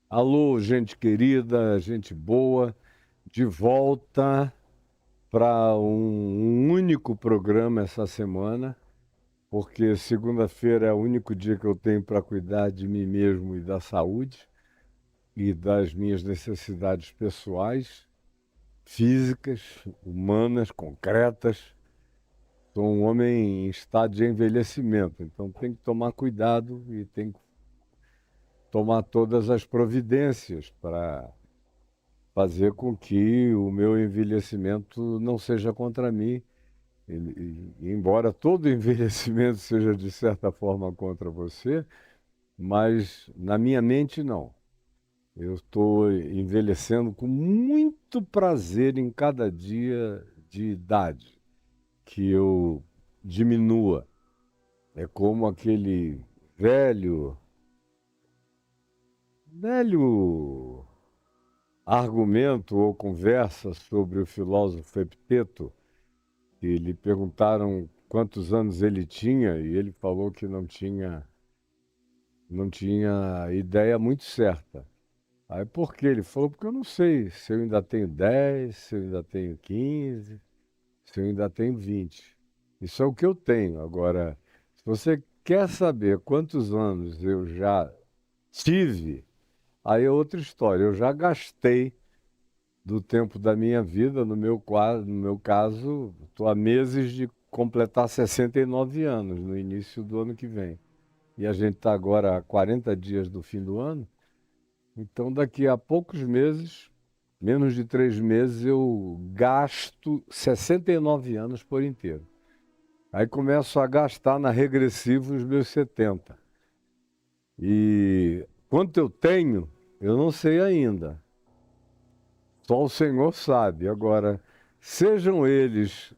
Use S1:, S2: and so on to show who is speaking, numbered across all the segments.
S1: Alô, gente querida, gente boa, de volta para um único programa essa semana, porque segunda-feira é o único dia que eu tenho para cuidar de mim mesmo e da saúde e das minhas necessidades pessoais, físicas, humanas, concretas. Sou um homem em estado de envelhecimento, então tem que tomar cuidado e tem que tomar todas as providências para fazer com que o meu envelhecimento não seja contra mim. Embora todo envelhecimento seja de certa forma contra você, mas na minha mente não. Eu estou envelhecendo com muito prazer em cada dia de idade que eu diminua. É como aquele velho, velho argumento ou conversa sobre o filósofo Epiteto, que lhe perguntaram quantos anos ele tinha e ele falou que não tinha ideia muito certa. Aí por quê? Ele falou, porque eu não sei se eu ainda tenho 10, se eu ainda tenho 15, se eu ainda tenho 20. Isso é o que eu tenho. Agora, se você quer saber quantos anos eu já tive, aí é outra história. Eu já gastei do tempo da minha vida, no meu caso, estou há meses de completar 69 anos, no início do ano que vem. E a gente está agora a 40 dias do fim do ano, então daqui a poucos meses, menos de 3 meses, eu gasto 69 anos por inteiro. Aí começo a gastar na regressiva os meus 70. E quanto eu tenho, eu não sei ainda. Só o Senhor sabe. Agora, sejam eles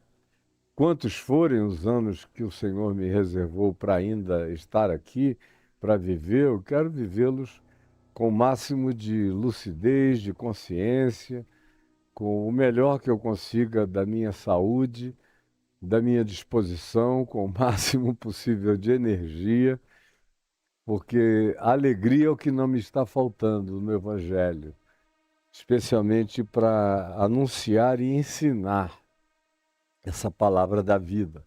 S1: quantos forem os anos que o Senhor me reservou para ainda estar aqui, para viver, eu quero vivê-los com o máximo de lucidez, de consciência, com o melhor que eu consiga da minha saúde, da minha disposição, com o máximo possível de energia, porque a alegria é o que não me está faltando no Evangelho, especialmente para anunciar e ensinar essa palavra da vida,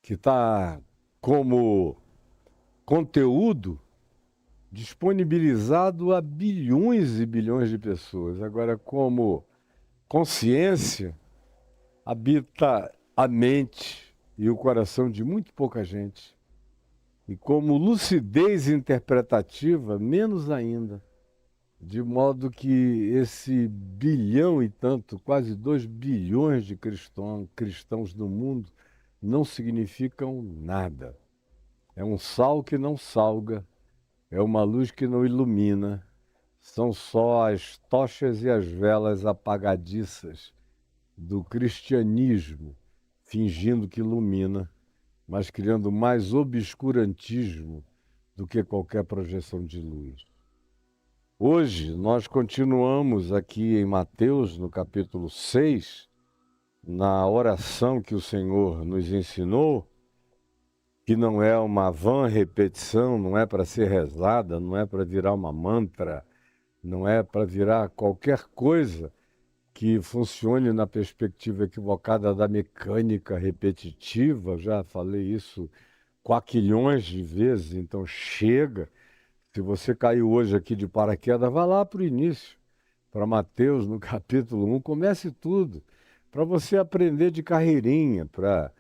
S1: que está como conteúdo disponibilizado a bilhões e bilhões de pessoas. Agora, como consciência, habita a mente e o coração de muito pouca gente. E como lucidez interpretativa, menos ainda. De modo que esse bilhão e tanto, quase 2 bilhões de cristãos no mundo, não significam nada. É um sal que não salga, é uma luz que não ilumina, são só as tochas e as velas apagadiças do cristianismo, fingindo que ilumina, mas criando mais obscurantismo do que qualquer projeção de luz. Hoje nós continuamos aqui em Mateus, no capítulo 6, na oração que o Senhor nos ensinou, que não é uma vã repetição, não é para ser rezada, não é para virar uma mantra, não é para virar qualquer coisa que funcione na perspectiva equivocada da mecânica repetitiva. Já falei isso quaquilhões de vezes, então chega. Se você caiu hoje aqui de paraquedas, vá lá para o início, para Mateus, no capítulo 1, comece tudo, para você aprender de carreirinha, para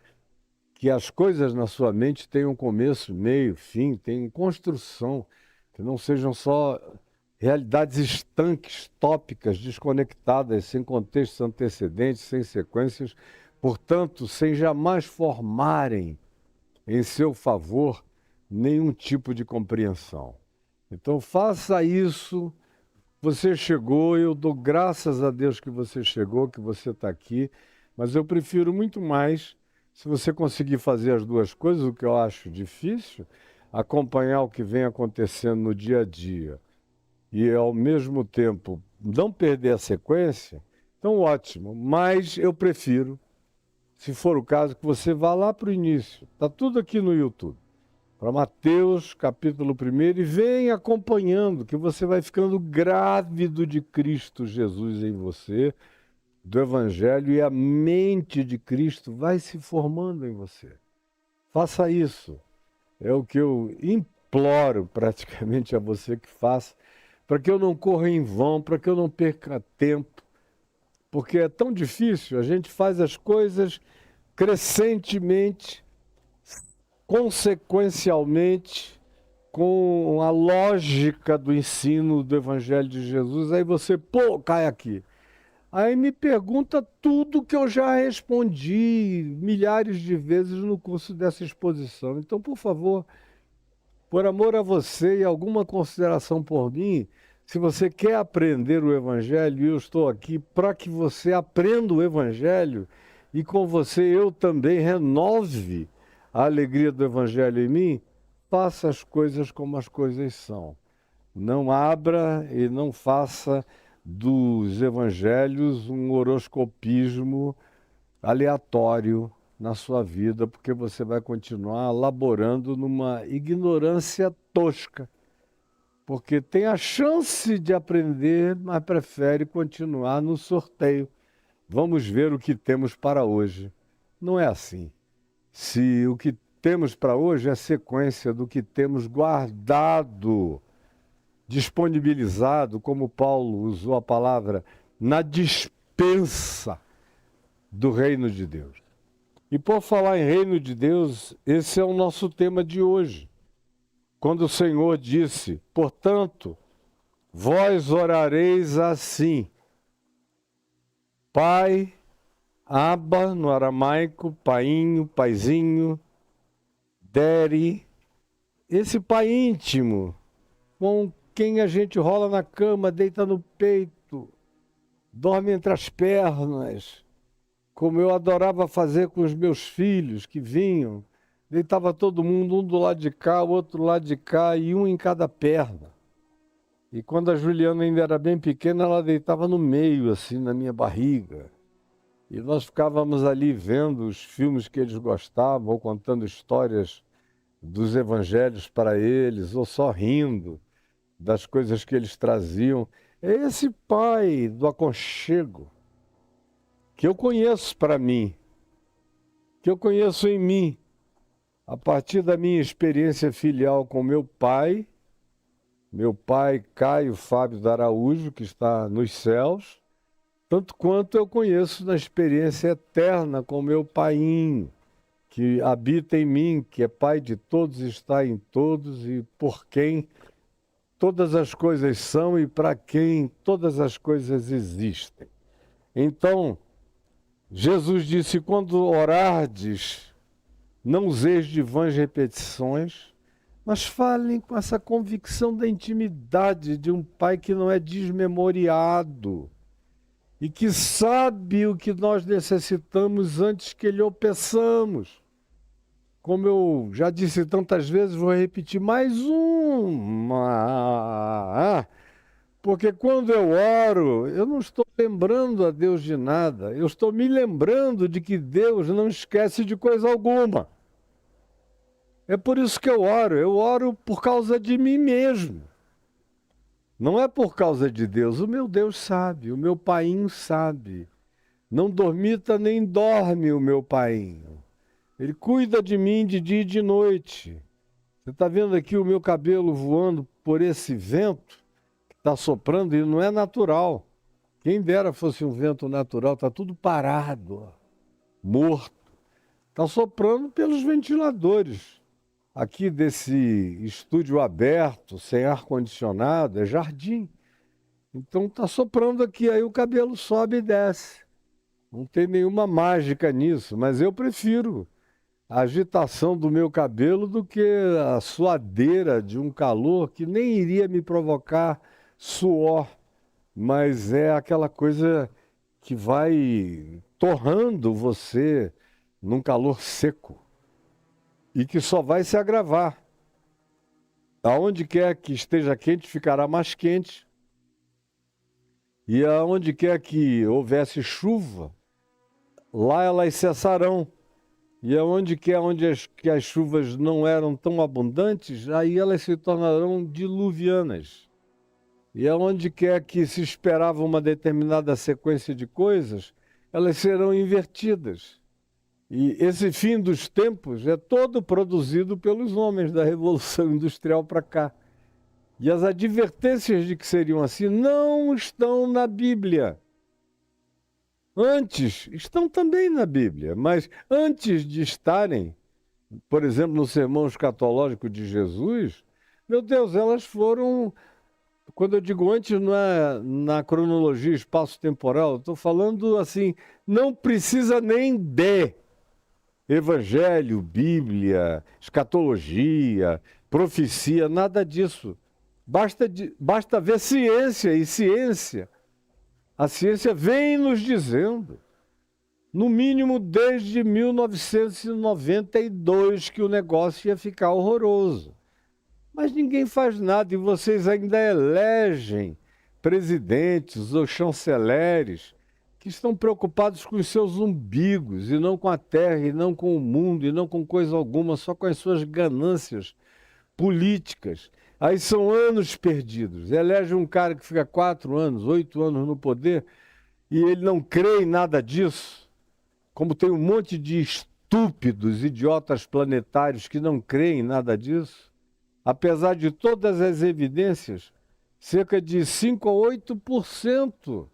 S1: que as coisas na sua mente tenham começo, meio, fim, tenham construção, que não sejam só realidades estanques, tópicas, desconectadas, sem contextos antecedentes, sem sequências, portanto, sem jamais formarem em seu favor nenhum tipo de compreensão. Então faça isso. Você chegou, eu dou graças a Deus que você chegou, que você está aqui, mas eu prefiro muito mais, se você conseguir fazer as duas coisas, o que eu acho difícil, acompanhar o que vem acontecendo no dia a dia e, ao mesmo tempo, não perder a sequência, então ótimo, mas eu prefiro, se for o caso, que você vá lá para o início. Está tudo aqui no YouTube. Para Mateus, capítulo 1, e vem acompanhando, que você vai ficando grávido de Cristo Jesus em você, do Evangelho, e a mente de Cristo vai se formando em você. Faça isso. É o que eu imploro praticamente a você que faça, para que eu não corra em vão, para que eu não perca tempo, porque é tão difícil, a gente faz as coisas crescentemente, consequencialmente, com a lógica do ensino do Evangelho de Jesus, aí você, cai aqui. Aí me pergunta tudo que eu já respondi milhares de vezes no curso dessa exposição. Então, por favor, por amor a você e alguma consideração por mim, se você quer aprender o Evangelho, eu estou aqui para que você aprenda o Evangelho e com você eu também renove a alegria do Evangelho em mim, faça as coisas como as coisas são. Não abra e não faça dos Evangelhos um horoscopismo aleatório na sua vida, porque você vai continuar laborando numa ignorância tosca. Porque tem a chance de aprender, mas prefere continuar no sorteio. Vamos ver o que temos para hoje. Não é assim. Se o que temos para hoje é sequência do que temos guardado, disponibilizado, como Paulo usou a palavra, na dispensa do reino de Deus. E por falar em reino de Deus, esse é o nosso tema de hoje. Quando o Senhor disse, portanto, vós orareis assim, Pai, Abba, no aramaico, painho, paizinho, Deri, esse pai íntimo, com quem a gente rola na cama, deita no peito, dorme entre as pernas, como eu adorava fazer com os meus filhos que vinham, deitava todo mundo, um do lado de cá, o outro do lado de cá, e um em cada perna. E quando a Juliana ainda era bem pequena, ela deitava no meio, assim, na minha barriga. E nós ficávamos ali vendo os filmes que eles gostavam, ou contando histórias dos evangelhos para eles, ou só rindo das coisas que eles traziam. É esse pai do aconchego que eu conheço para mim, que eu conheço em mim, a partir da minha experiência filial com meu pai Caio Fábio da Araújo, que está nos céus, tanto quanto eu conheço na experiência eterna com meu Paiinho, que habita em mim, que é Pai de todos, está em todos e por quem todas as coisas são e para quem todas as coisas existem. Então, Jesus disse: quando orardes, não useis de vãs repetições, mas falem com essa convicção da intimidade de um Pai que não é desmemoriado e que sabe o que nós necessitamos antes que lhe o peçamos. Como eu já disse tantas vezes, vou repetir mais uma. Porque quando eu oro, eu não estou lembrando a Deus de nada, eu estou me lembrando de que Deus não esquece de coisa alguma. É por isso que eu oro por causa de mim mesmo. Não é por causa de Deus, o meu Deus sabe, o meu Paiinho sabe. Não dormita nem dorme o meu Paiinho. Ele cuida de mim de dia e de noite. Você está vendo aqui o meu cabelo voando por esse vento que está soprando e não é natural. Quem dera fosse um vento natural, está tudo parado, ó, morto. Está soprando pelos ventiladores. Aqui desse estúdio aberto, sem ar-condicionado, é jardim. Então está soprando aqui, aí o cabelo sobe e desce. Não tem nenhuma mágica nisso, mas eu prefiro a agitação do meu cabelo do que a suadeira de um calor que nem iria me provocar suor, mas é aquela coisa que vai torrando você num calor seco e que só vai se agravar. Aonde quer que esteja quente, ficará mais quente. E aonde quer que houvesse chuva, lá elas cessarão. E aonde quer que as chuvas não eram tão abundantes, aí elas se tornarão diluvianas. E aonde quer que se esperava uma determinada sequência de coisas, elas serão invertidas. E esse fim dos tempos é todo produzido pelos homens da Revolução Industrial para cá. E as advertências de que seriam assim não estão na Bíblia. Antes, estão também na Bíblia, mas antes de estarem, por exemplo, no sermão escatológico de Jesus, meu Deus, elas foram, quando eu digo antes, não é na cronologia espaço-temporal, estou falando assim, não precisa nem de Evangelho, Bíblia, escatologia, profecia, nada disso. Basta ver ciência, e ciência. A ciência vem nos dizendo, no mínimo desde 1992, que o negócio ia ficar horroroso. Mas ninguém faz nada e vocês ainda elegem presidentes ou chanceleres que estão preocupados com os seus umbigos, e não com a terra, e não com o mundo, e não com coisa alguma, só com as suas ganâncias políticas. Aí são anos perdidos. Elege um cara que fica 4 anos, 8 anos no poder, e ele não crê em nada disso, como tem um monte de estúpidos, idiotas planetários que não creem em nada disso. Apesar de todas as evidências, cerca de 5 a 8%.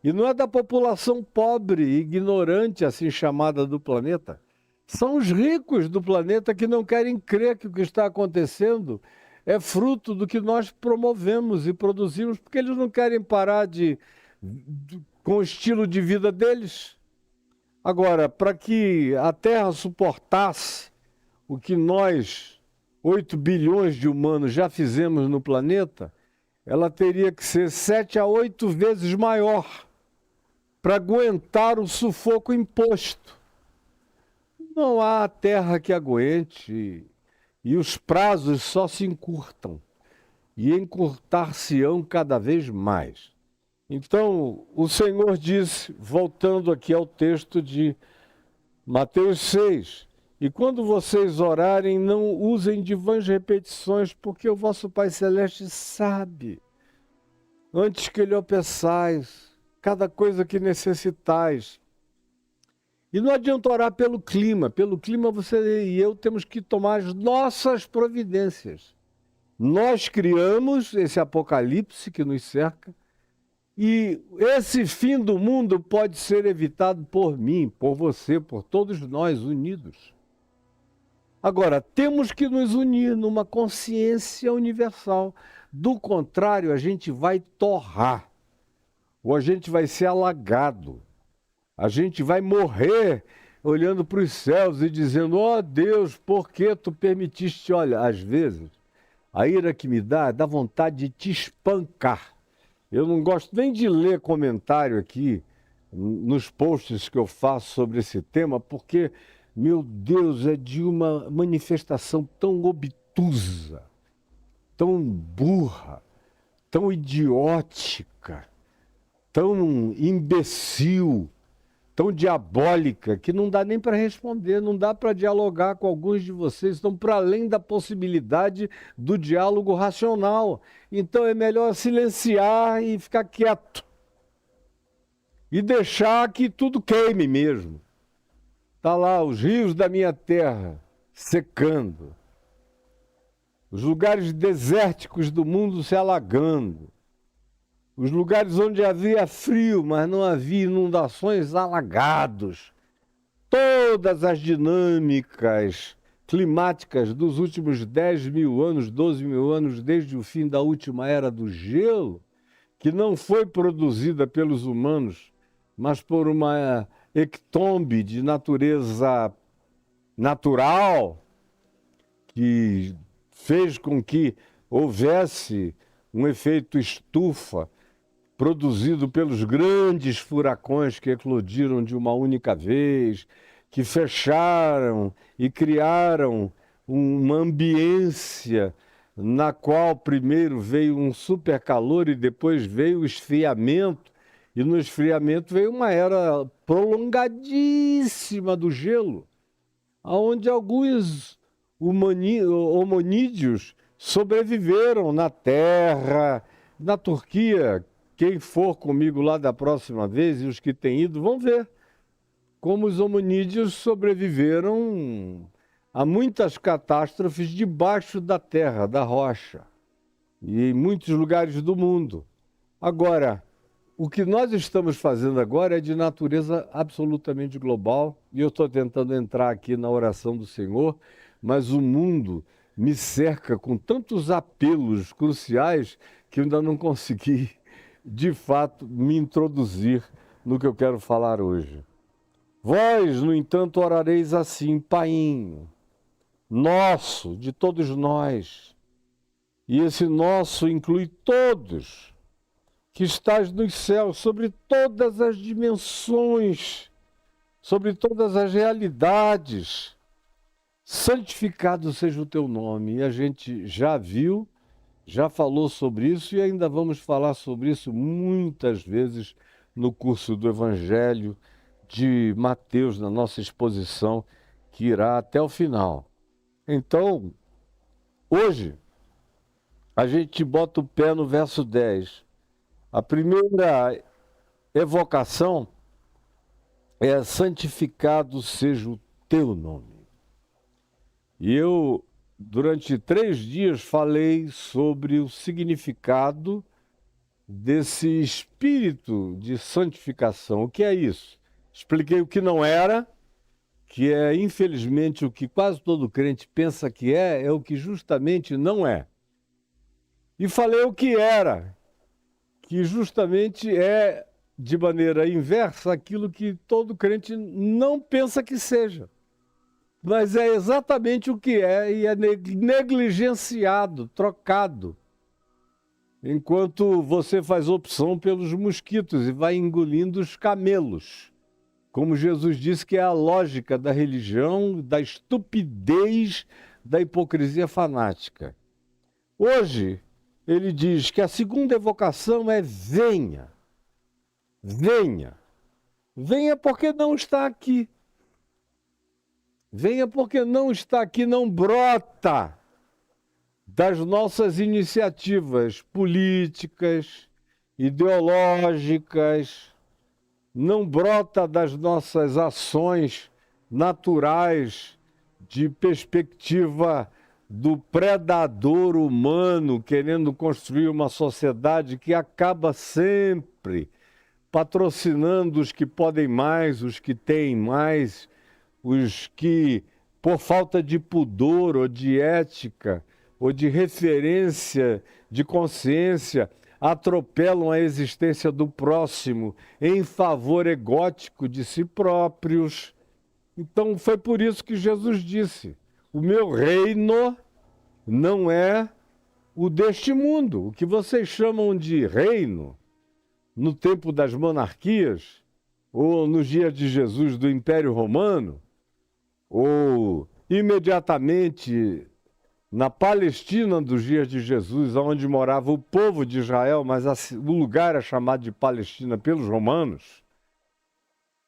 S1: E não é da população pobre e ignorante, assim chamada, do planeta. São os ricos do planeta que não querem crer que o que está acontecendo é fruto do que nós promovemos e produzimos, porque eles não querem parar com o estilo de vida deles. Agora, para que a Terra suportasse o que nós, 8 bilhões de humanos, já fizemos no planeta, ela teria que ser 7 a 8 vezes maior para aguentar o sufoco imposto. Não há terra que aguente e os prazos só se encurtam e encurtar-se-ão cada vez mais. Então, o Senhor disse, voltando aqui ao texto de Mateus 6, e quando vocês orarem, não usem de vãs repetições, porque o vosso Pai Celeste sabe, antes que lhe o peçais, cada coisa que necessitais. E não adianta orar pelo clima. Pelo clima você e eu temos que tomar as nossas providências. Nós criamos esse apocalipse que nos cerca e esse fim do mundo pode ser evitado por mim, por você, por todos nós unidos. Agora, temos que nos unir numa consciência universal. Do contrário, a gente vai torrar, ou a gente vai ser alagado, a gente vai morrer olhando para os céus e dizendo: ó Deus, por que tu permitiste? Olha, às vezes, a ira que me dá vontade de te espancar. Eu não gosto nem de ler comentário aqui nos posts que eu faço sobre esse tema, porque, meu Deus, é de uma manifestação tão obtusa, tão burra, tão idiótica, tão imbecil, tão diabólica, que não dá nem para responder, não dá para dialogar com alguns de vocês, estão para além da possibilidade do diálogo racional. Então é melhor silenciar e ficar quieto. E deixar que tudo queime mesmo. Está lá os rios da minha terra secando, os lugares desérticos do mundo se alagando, os lugares onde havia frio, mas não havia inundações, alagados. Todas as dinâmicas climáticas dos últimos 10 mil anos, 12 mil anos, desde o fim da última era do gelo, que não foi produzida pelos humanos, mas por uma hecatombe de natureza natural, que fez com que houvesse um efeito estufa, produzido pelos grandes furacões que eclodiram de uma única vez, que fecharam e criaram uma ambiência na qual primeiro veio um supercalor e depois veio o esfriamento, e no esfriamento veio uma era prolongadíssima do gelo, onde alguns hominídeos sobreviveram na Terra, na Turquia. Quem for comigo lá da próxima vez e os que têm ido vão ver como os hominídeos sobreviveram a muitas catástrofes debaixo da terra, da rocha, e em muitos lugares do mundo. Agora, o que nós estamos fazendo agora é de natureza absolutamente global, e eu estou tentando entrar aqui na oração do Senhor, mas o mundo me cerca com tantos apelos cruciais que eu ainda não consegui, de fato, me introduzir no que eu quero falar hoje. Vós, no entanto, orareis assim: Painho, nosso, de todos nós, e esse nosso inclui todos, que estás nos céus, sobre todas as dimensões, sobre todas as realidades. Santificado seja o teu nome. E a gente já viu, já falou sobre isso e ainda vamos falar sobre isso muitas vezes no curso do Evangelho de Mateus, na nossa exposição, que irá até o final. Então, hoje, a gente bota o pé no verso 10. A primeira evocação é: santificado seja o teu nome. E eu, durante 3 dias, falei sobre o significado desse espírito de santificação. O que é isso? Expliquei o que não era, que é, infelizmente, o que quase todo crente pensa que é o que justamente não é. E falei o que era, que justamente é, de maneira inversa, aquilo que todo crente não pensa que seja. Mas é exatamente o que é, e é negligenciado, trocado. Enquanto você faz opção pelos mosquitos e vai engolindo os camelos. Como Jesus disse, que é a lógica da religião, da estupidez, da hipocrisia fanática. Hoje, ele diz que a segunda evocação é: venha. Venha. Venha porque não está aqui. Venha porque não está aqui, não brota das nossas iniciativas políticas, ideológicas, não brota das nossas ações naturais de perspectiva do predador humano querendo construir uma sociedade que acaba sempre patrocinando os que podem mais, os que têm mais, os que, por falta de pudor ou de ética ou de referência, de consciência, atropelam a existência do próximo em favor egótico de si próprios. Então foi por isso que Jesus disse: o meu reino não é o deste mundo. O que vocês chamam de reino, no tempo das monarquias, ou nos dias de Jesus do Império Romano, ou imediatamente na Palestina dos dias de Jesus, onde morava o povo de Israel, mas o lugar é chamado de Palestina pelos romanos.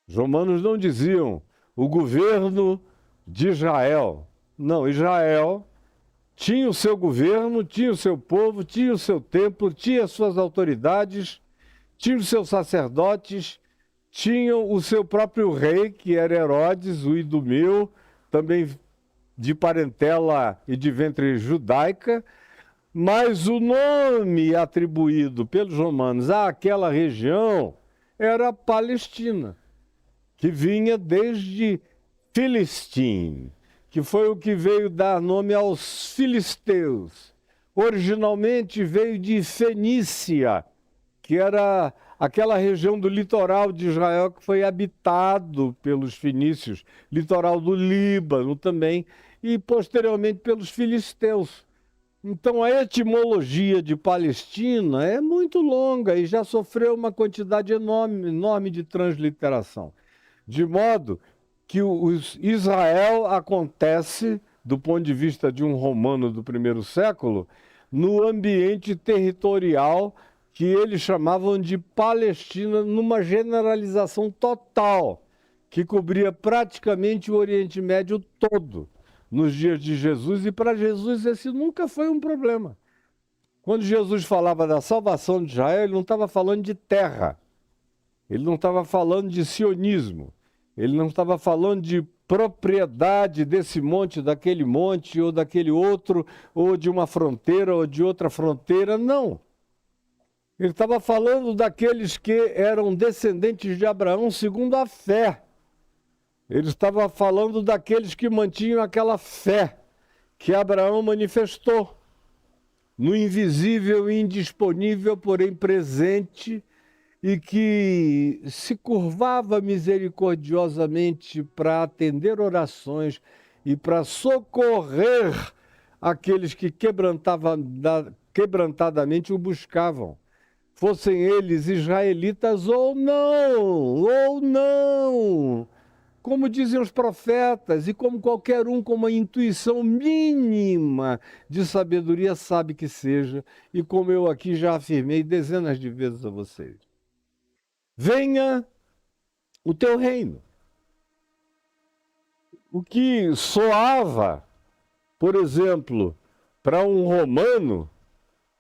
S1: Os romanos não diziam o governo de Israel. Não, Israel tinha o seu governo, tinha o seu povo, tinha o seu templo, tinha as suas autoridades, tinha os seus sacerdotes, tinha o seu próprio rei, que era Herodes, o Idumeu, também de parentela e de ventre judaica, mas o nome atribuído pelos romanos àquela região era Palestina, que vinha desde Filistim, que foi o que veio dar nome aos filisteus. Originalmente veio de Fenícia, que era aquela região do litoral de Israel que foi habitado pelos fenícios, litoral do Líbano também, e posteriormente pelos filisteus. Então a etimologia de Palestina é muito longa e já sofreu uma quantidade enorme de transliteração. De modo que Israel acontece, do ponto de vista de um romano do primeiro século, no ambiente territorial que eles chamavam de Palestina, numa generalização total, que cobria praticamente o Oriente Médio todo, nos dias de Jesus, e para Jesus esse nunca foi um problema. Quando Jesus falava da salvação de Israel, ele não estava falando de terra, ele não estava falando de sionismo, ele não estava falando de propriedade desse monte, daquele monte, ou daquele outro, ou de uma fronteira, ou de outra fronteira, não. Ele estava falando daqueles que eram descendentes de Abraão segundo a fé. Ele estava falando daqueles que mantinham aquela fé que Abraão manifestou no invisível e indisponível, porém presente, e que se curvava misericordiosamente para atender orações e para socorrer aqueles que quebrantadamente o buscavam, fossem eles israelitas ou não. Como dizem os profetas, e como qualquer um com uma intuição mínima de sabedoria sabe que seja, e como eu aqui já afirmei dezenas de vezes a vocês. Venha o teu reino. O que soava, por exemplo, para um romano,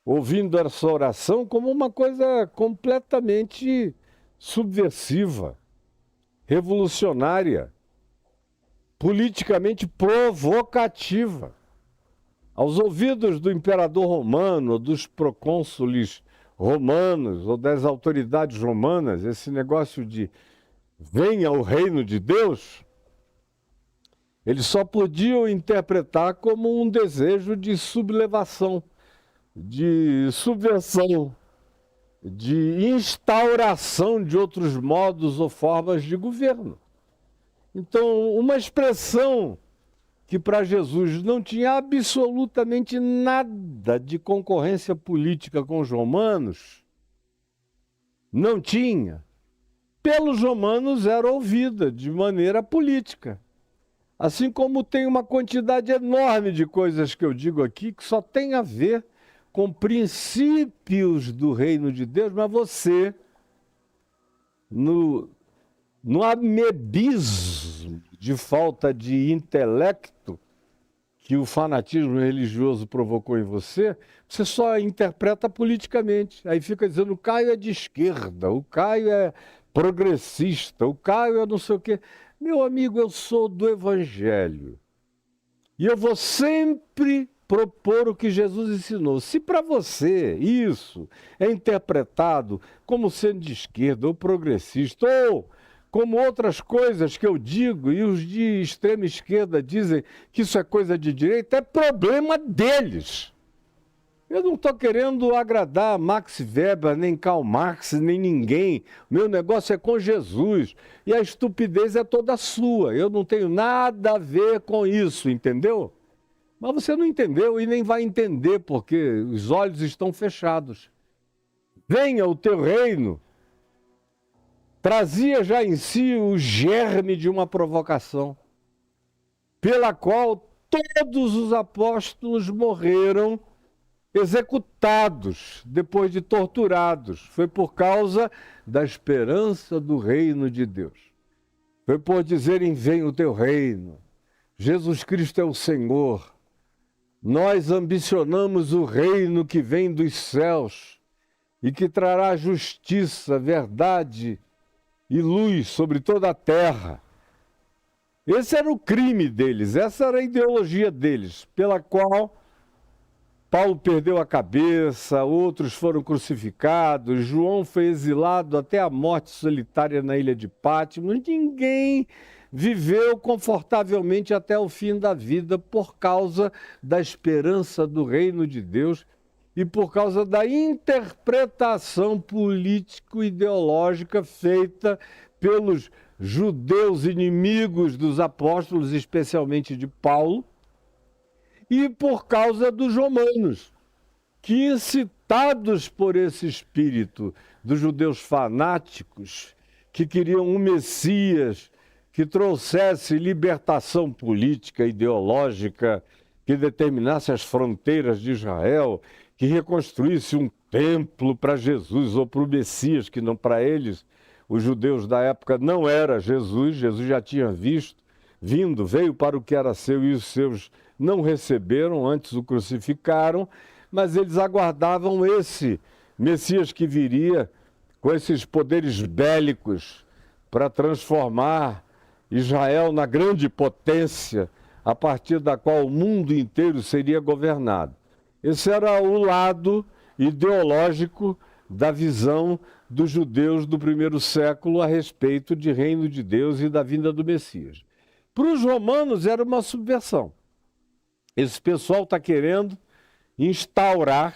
S1: ouvindo essa oração, como uma coisa completamente subversiva, revolucionária, politicamente provocativa. Aos ouvidos do imperador romano, dos procônsules romanos ou das autoridades romanas, esse negócio de venha o reino de Deus, eles só podiam interpretar como um desejo de sublevação, de subversão, de instauração de outros modos ou formas de governo. Então, uma expressão que para Jesus não tinha absolutamente nada de concorrência política com os romanos, não tinha, pelos romanos era ouvida de maneira política. Assim como tem uma quantidade enorme de coisas que eu digo aqui que só tem a ver com princípios do reino de Deus, mas você, no amebismo de falta de intelecto que o fanatismo religioso provocou em você, você só interpreta politicamente. Aí fica dizendo o Caio é de esquerda, o Caio é progressista, o Caio é não sei o quê. Meu amigo, eu sou do Evangelho. E eu vou sempre propor o que Jesus ensinou. Se para você isso é interpretado como sendo de esquerda ou progressista, ou como outras coisas que eu digo, e os de extrema esquerda dizem que isso é coisa de direita, é problema deles. Eu não estou querendo agradar Max Weber, nem Karl Marx, nem ninguém. Meu negócio é com Jesus. E a estupidez é toda sua. Eu não tenho nada a ver com isso, entendeu? Mas você não entendeu e nem vai entender, porque os olhos estão fechados. Venha o teu reino. Trazia já em si o germe de uma provocação, pela qual todos os apóstolos morreram executados, depois de torturados. Foi por causa da esperança do reino de Deus. Foi por dizerem, venha o teu reino. Jesus Cristo é o Senhor. Nós ambicionamos o reino que vem dos céus e que trará justiça, verdade e luz sobre toda a terra. Esse era o crime deles, essa era a ideologia deles, pela qual Paulo perdeu a cabeça, outros foram crucificados, João foi exilado até a morte solitária na ilha de Patmos. Ninguém viveu confortavelmente até o fim da vida por causa da esperança do reino de Deus e por causa da interpretação político-ideológica feita pelos judeus inimigos dos apóstolos, especialmente de Paulo, e por causa dos romanos, que, incitados por esse espírito dos judeus fanáticos, que queriam um Messias que trouxesse libertação política, ideológica, que determinasse as fronteiras de Israel, que reconstruísse um templo para Jesus ou para o Messias, que não para eles, os judeus da época, não era Jesus. Jesus já tinha vindo, veio para o que era seu e os seus não receberam, antes o crucificaram, mas eles aguardavam esse Messias que viria com esses poderes bélicos para transformar Israel na grande potência a partir da qual o mundo inteiro seria governado. Esse era o lado ideológico da visão dos judeus do primeiro século a respeito de reino de Deus e da vinda do Messias. Para os romanos era uma subversão. Esse pessoal está querendo instaurar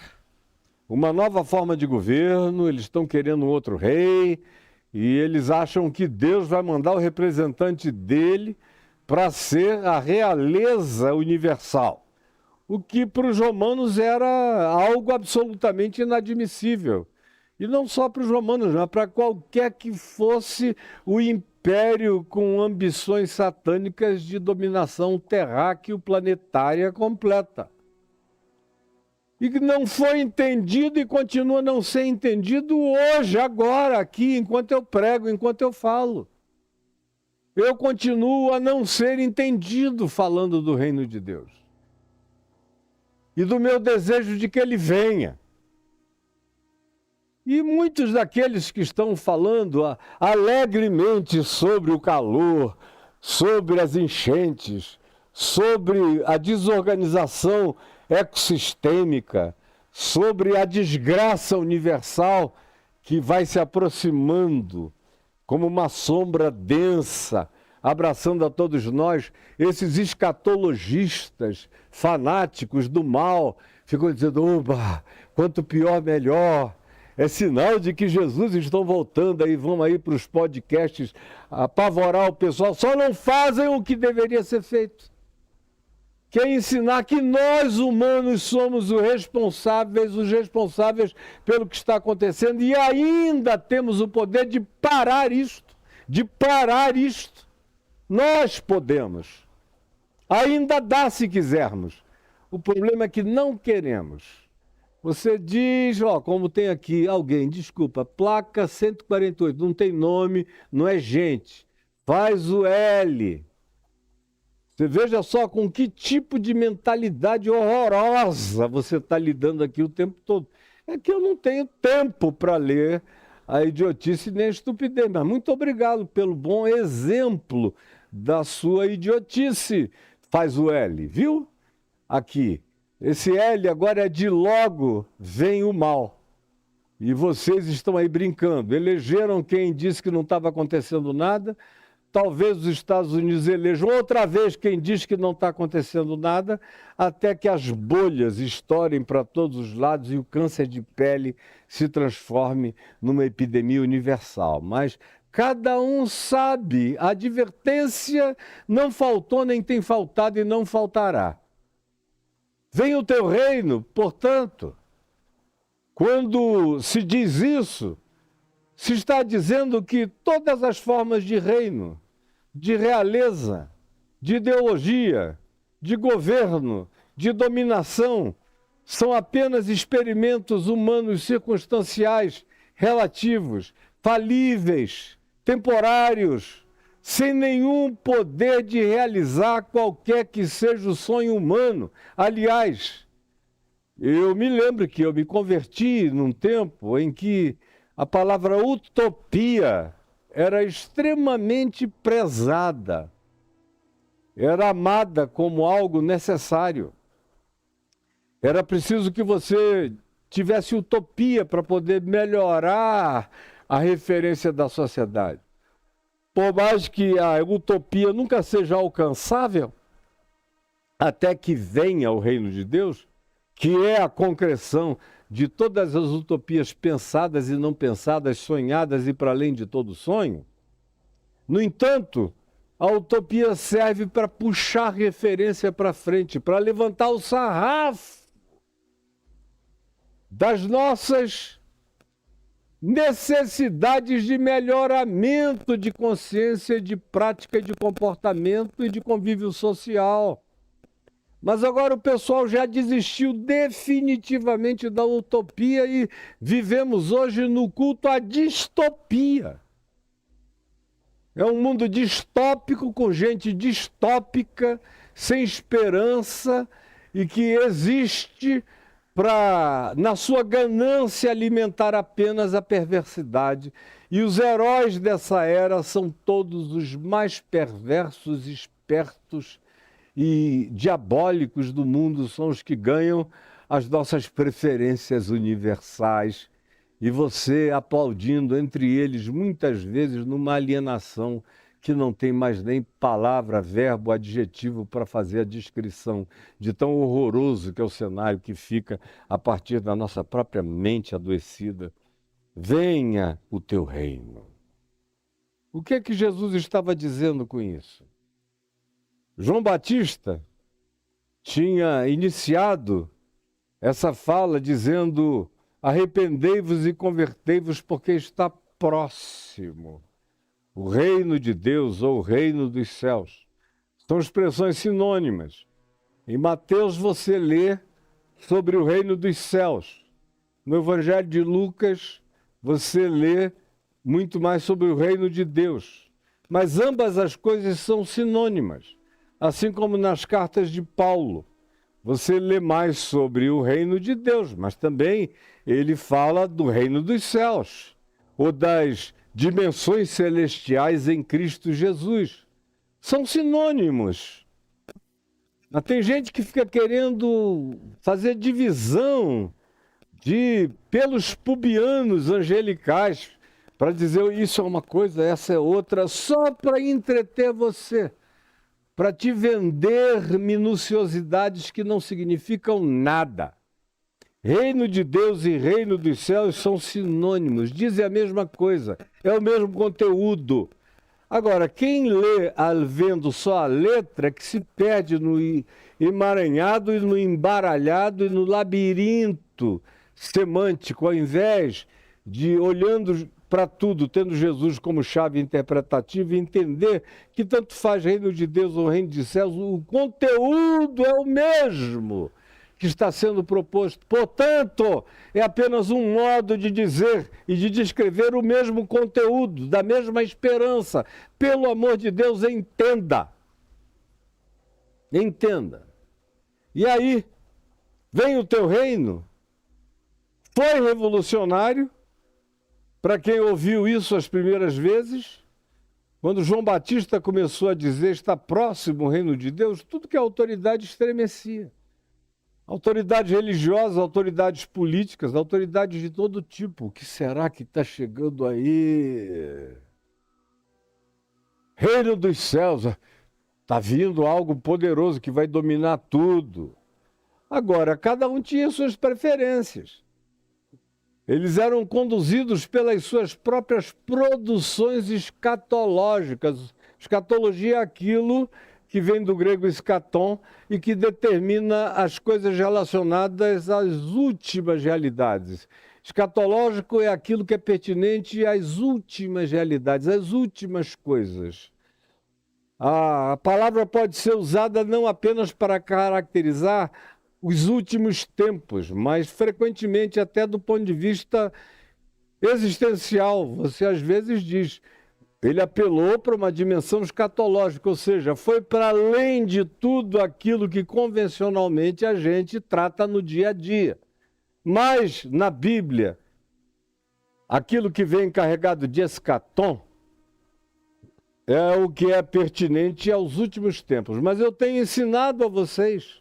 S1: uma nova forma de governo, eles estão querendo um outro rei, e eles acham que Deus vai mandar o representante dele para ser a realeza universal. O que para os romanos era algo absolutamente inadmissível. E não só para os romanos, mas para qualquer que fosse o império com ambições satânicas de dominação terráqueo-planetária completa. E que não foi entendido e continua a não ser entendido hoje, agora, aqui, enquanto eu prego, enquanto eu falo. Eu continuo a não ser entendido falando do reino de Deus. E do meu desejo de que ele venha. E muitos daqueles que estão falando alegremente sobre o calor, sobre as enchentes, sobre a desorganização ecossistêmica, sobre a desgraça universal que vai se aproximando como uma sombra densa, abraçando a todos nós, esses escatologistas fanáticos do mal ficam dizendo, oba, quanto pior, melhor. É sinal de que Jesus estão voltando aí, vão aí para os podcasts apavorar o pessoal. Só não fazem o que deveria ser feito. Que é ensinar que nós humanos somos os responsáveis pelo que está acontecendo e ainda temos o poder de parar isto, Nós podemos. Ainda dá se quisermos. O problema é que não queremos. Você diz, ó, como tem aqui alguém, desculpa, placa 148, não tem nome, não é gente. Faz o L. Você veja só com que tipo de mentalidade horrorosa você está lidando aqui o tempo todo. É que eu não tenho tempo para ler a idiotice nem a estupidez, mas muito obrigado pelo bom exemplo da sua idiotice. Faz o L, viu? Aqui. Esse L agora é de logo vem o mal. E vocês estão aí brincando. Elegeram quem disse que não estava acontecendo nada. Talvez os Estados Unidos elejam outra vez quem diz que não está acontecendo nada, até que as bolhas estourem para todos os lados e o câncer de pele se transforme numa epidemia universal. Mas cada um sabe, a advertência não faltou, nem tem faltado e não faltará. Venha o teu reino, portanto, quando se diz isso, se está dizendo que todas as formas de reino, de realeza, de ideologia, de governo, de dominação, são apenas experimentos humanos circunstanciais, relativos, falíveis, temporários, sem nenhum poder de realizar qualquer que seja o sonho humano. Aliás, eu me lembro que eu me converti num tempo em que a palavra utopia era extremamente prezada, era amada como algo necessário. Era preciso que você tivesse utopia para poder melhorar a referência da sociedade. Por mais que a utopia nunca seja alcançável, até que venha o reino de Deus, que é a concreção de todas as utopias pensadas e não pensadas, sonhadas e para além de todo sonho. No entanto, a utopia serve para puxar referência para frente, para levantar o sarrafo das nossas necessidades de melhoramento de consciência, de prática, de comportamento e de convívio social. Mas agora o pessoal já desistiu definitivamente da utopia e vivemos hoje no culto à distopia. É um mundo distópico, com gente distópica, sem esperança e que existe para, na sua ganância, alimentar apenas a perversidade. E os heróis dessa era são todos os mais perversos, espertos e diabólicos do mundo, são os que ganham as nossas preferências universais. E você aplaudindo entre eles, muitas vezes, numa alienação que não tem mais nem palavra, verbo, adjetivo para fazer a descrição de tão horroroso que é o cenário que fica a partir da nossa própria mente adoecida. Venha o teu reino. O que é que Jesus estava dizendo com isso? João Batista tinha iniciado essa fala dizendo: arrependei-vos e convertei-vos, porque está próximo o reino de Deus ou o reino dos céus. São expressões sinônimas. Em Mateus você lê sobre o reino dos céus. No Evangelho de Lucas você lê muito mais sobre o reino de Deus. Mas ambas as coisas são sinônimas. Assim como nas cartas de Paulo, você lê mais sobre o reino de Deus, mas também ele fala do reino dos céus, ou das dimensões celestiais em Cristo Jesus. São sinônimos. Mas tem gente que fica querendo fazer divisão pelos pubianos angelicais, para dizer isso é uma coisa, essa é outra, só para entreter você, para te vender minuciosidades que não significam nada. Reino de Deus e reino dos céus são sinônimos, dizem a mesma coisa, é o mesmo conteúdo. Agora, quem lê vendo só a letra, que se perde no emaranhado e no embaralhado e no labirinto semântico, ao invés de olhando para tudo, tendo Jesus como chave interpretativa e entender que tanto faz reino de Deus ou reino de céus, o conteúdo é o mesmo que está sendo proposto. Portanto, é apenas um modo de dizer e de descrever o mesmo conteúdo, da mesma esperança. Pelo amor de Deus, entenda. Entenda. E aí, vem o teu reino, foi revolucionário, Para quem ouviu isso as primeiras vezes, quando João Batista começou a dizer está próximo o reino de Deus, tudo que é autoridade estremecia. Autoridades religiosas, autoridades políticas, autoridades de todo tipo. O que será que está chegando aí? Reino dos céus, está vindo algo poderoso que vai dominar tudo. Agora, cada um tinha suas preferências. Eles eram conduzidos pelas suas próprias produções escatológicas. Escatologia é aquilo que vem do grego escatom e que determina as coisas relacionadas às últimas realidades. Escatológico é aquilo que é pertinente às últimas realidades, às últimas coisas. A palavra pode ser usada não apenas para caracterizar os últimos tempos, mas frequentemente até do ponto de vista existencial. Você às vezes diz, ele apelou para uma dimensão escatológica, ou seja, foi para além de tudo aquilo que convencionalmente a gente trata no dia a dia. Mas na Bíblia, aquilo que vem carregado de escatom é o que é pertinente aos últimos tempos. Mas eu tenho ensinado a vocês,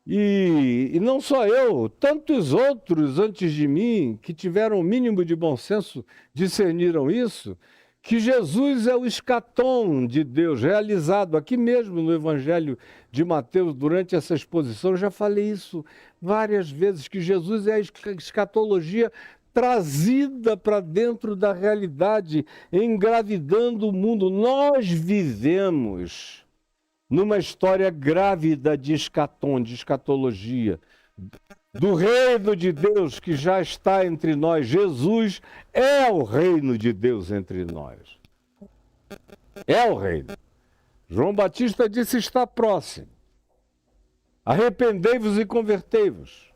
S1: e não só eu, tantos outros antes de mim, que tiveram o mínimo de bom senso, discerniram isso, que Jesus é o escatom de Deus, realizado aqui mesmo no Evangelho de Mateus, durante essa exposição. Eu já falei isso várias vezes, que Jesus é a escatologia trazida para dentro da realidade, engravidando o mundo. Nós vivemos numa história grávida de escatom, de escatologia, do reino de Deus que já está entre nós. Jesus é o reino de Deus entre nós. É o reino. João Batista disse, está próximo. Arrependei-vos e convertei-vos.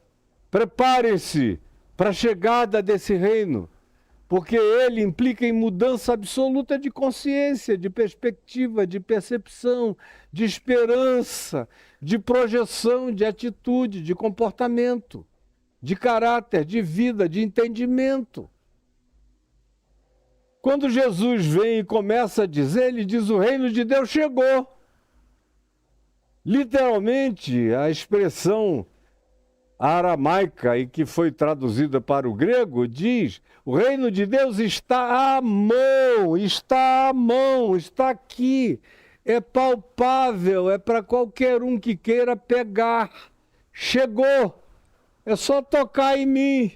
S1: Preparem-se para a chegada desse reino, porque ele implica em mudança absoluta de consciência, de perspectiva, de percepção, de esperança, de projeção, de atitude, de comportamento, de caráter, de vida, de entendimento. Quando Jesus vem e começa a dizer, ele diz, o reino de Deus chegou. Literalmente, a expressão aramaica e que foi traduzida para o grego diz, o reino de Deus está à mão, está aqui, é palpável, é para qualquer um que queira pegar. Chegou, é só tocar em mim.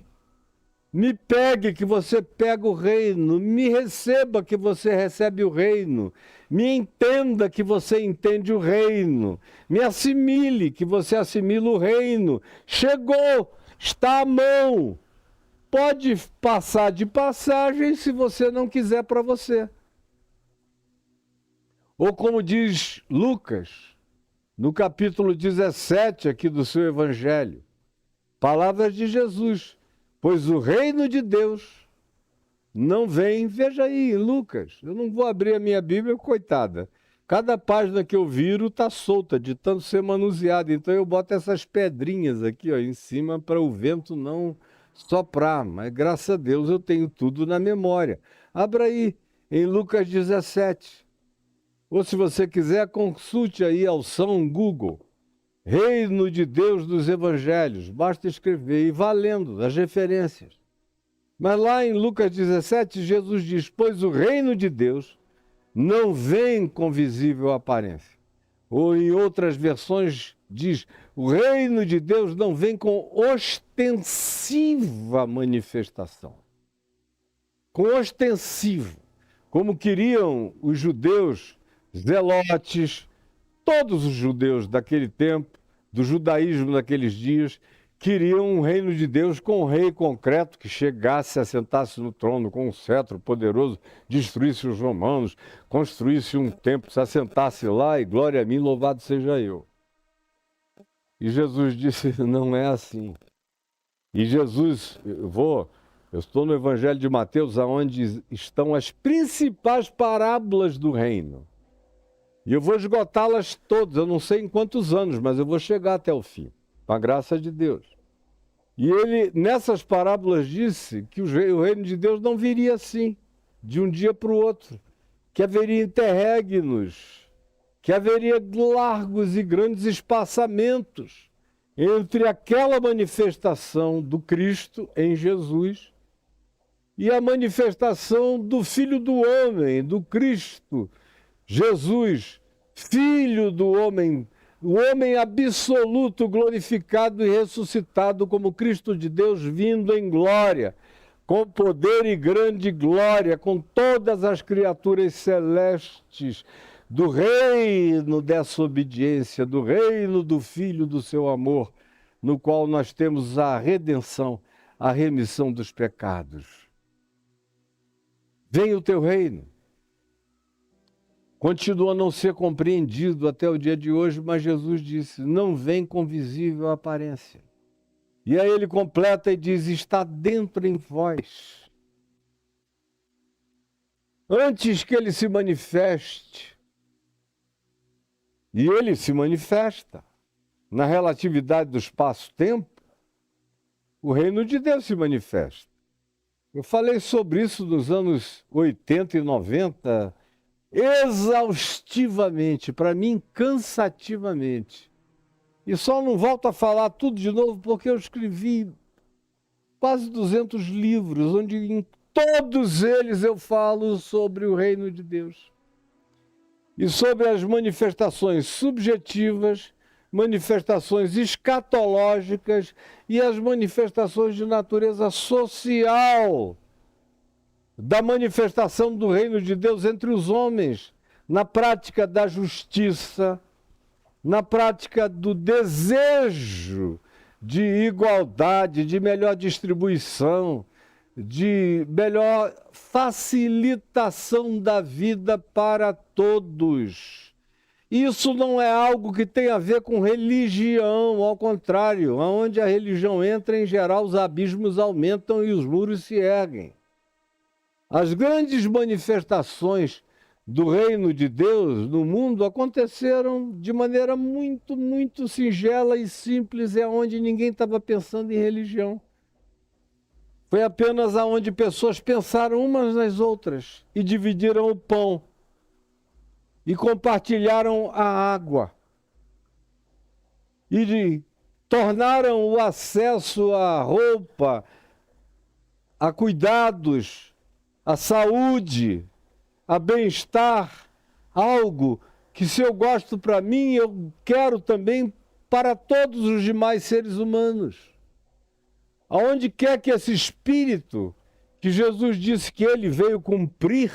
S1: Me pegue que você pega o reino, me receba que você recebe o reino, me entenda que você entende o reino, me assimile que você assimila o reino. Chegou, está à mão. Pode passar de passagem se você não quiser para você. Ou como diz Lucas, no capítulo 17 aqui do seu Evangelho, palavras de Jesus, pois o reino de Deus não vem, veja aí, Lucas, eu não vou abrir a minha Bíblia, coitada. Cada página que eu viro está solta, de tanto ser manuseada. Então eu boto essas pedrinhas aqui ó, em cima para o vento não soprar. Mas graças a Deus eu tenho tudo na memória. Abra aí, em Lucas 17. Ou se você quiser, consulte aí ao São Google. Reino de Deus dos Evangelhos. Basta escrever e valendo as referências. Mas lá em Lucas 17, Jesus diz, pois o reino de Deus não vem com visível aparência. Ou em outras versões diz, o reino de Deus não vem com ostensiva manifestação. Com ostensivo, como queriam os judeus zelotes, todos os judeus daquele tempo, do judaísmo daqueles dias, queriam um reino de Deus com um rei concreto que chegasse, assentasse no trono com um cetro poderoso, destruísse os romanos, construísse um templo, se assentasse lá e glória a mim, louvado seja eu. E Jesus disse, não é assim. E Jesus, eu estou no Evangelho de Mateus, onde estão as principais parábolas do reino. E eu vou esgotá-las todas, eu não sei em quantos anos, mas eu vou chegar até o fim. Com a graça de Deus. E ele, nessas parábolas, disse que o reino de Deus não viria assim, de um dia para o outro, que haveria interregnos, que haveria largos e grandes espaçamentos entre aquela manifestação do Cristo em Jesus e a manifestação do Filho do Homem, do Cristo, Jesus, Filho do Homem, o homem absoluto, glorificado e ressuscitado como Cristo de Deus, vindo em glória, com poder e grande glória, com todas as criaturas celestes, do reino dessa obediência, do reino do Filho do seu amor, no qual nós temos a redenção, a remissão dos pecados. Venha o teu reino. Continua a não ser compreendido até o dia de hoje, mas Jesus disse, não vem com visível aparência. E aí ele completa e diz, está dentro em vós. Antes que ele se manifeste, e ele se manifesta na relatividade do espaço-tempo, o reino de Deus se manifesta. Eu falei sobre isso nos anos 80 e 90, exaustivamente, para mim, cansativamente. E só não volto a falar tudo de novo porque eu escrevi quase 200 livros, onde em todos eles eu falo sobre o reino de Deus. E sobre as manifestações subjetivas, manifestações escatológicas e as manifestações de natureza social da manifestação do reino de Deus entre os homens, na prática da justiça, na prática do desejo de igualdade, de melhor distribuição, de melhor facilitação da vida para todos. Isso não é algo que tem a ver com religião, ao contrário, onde a religião entra, em geral, os abismos aumentam e os muros se erguem. As grandes manifestações do reino de Deus no mundo aconteceram de maneira muito, muito singela e simples, é onde ninguém estava pensando em religião. Foi apenas aonde pessoas pensaram umas nas outras e dividiram o pão e compartilharam a água e tornaram o acesso à roupa, a cuidados, à saúde, a bem-estar, algo que se eu gosto para mim, eu quero também para todos os demais seres humanos. Aonde quer que esse espírito, que Jesus disse que ele veio cumprir,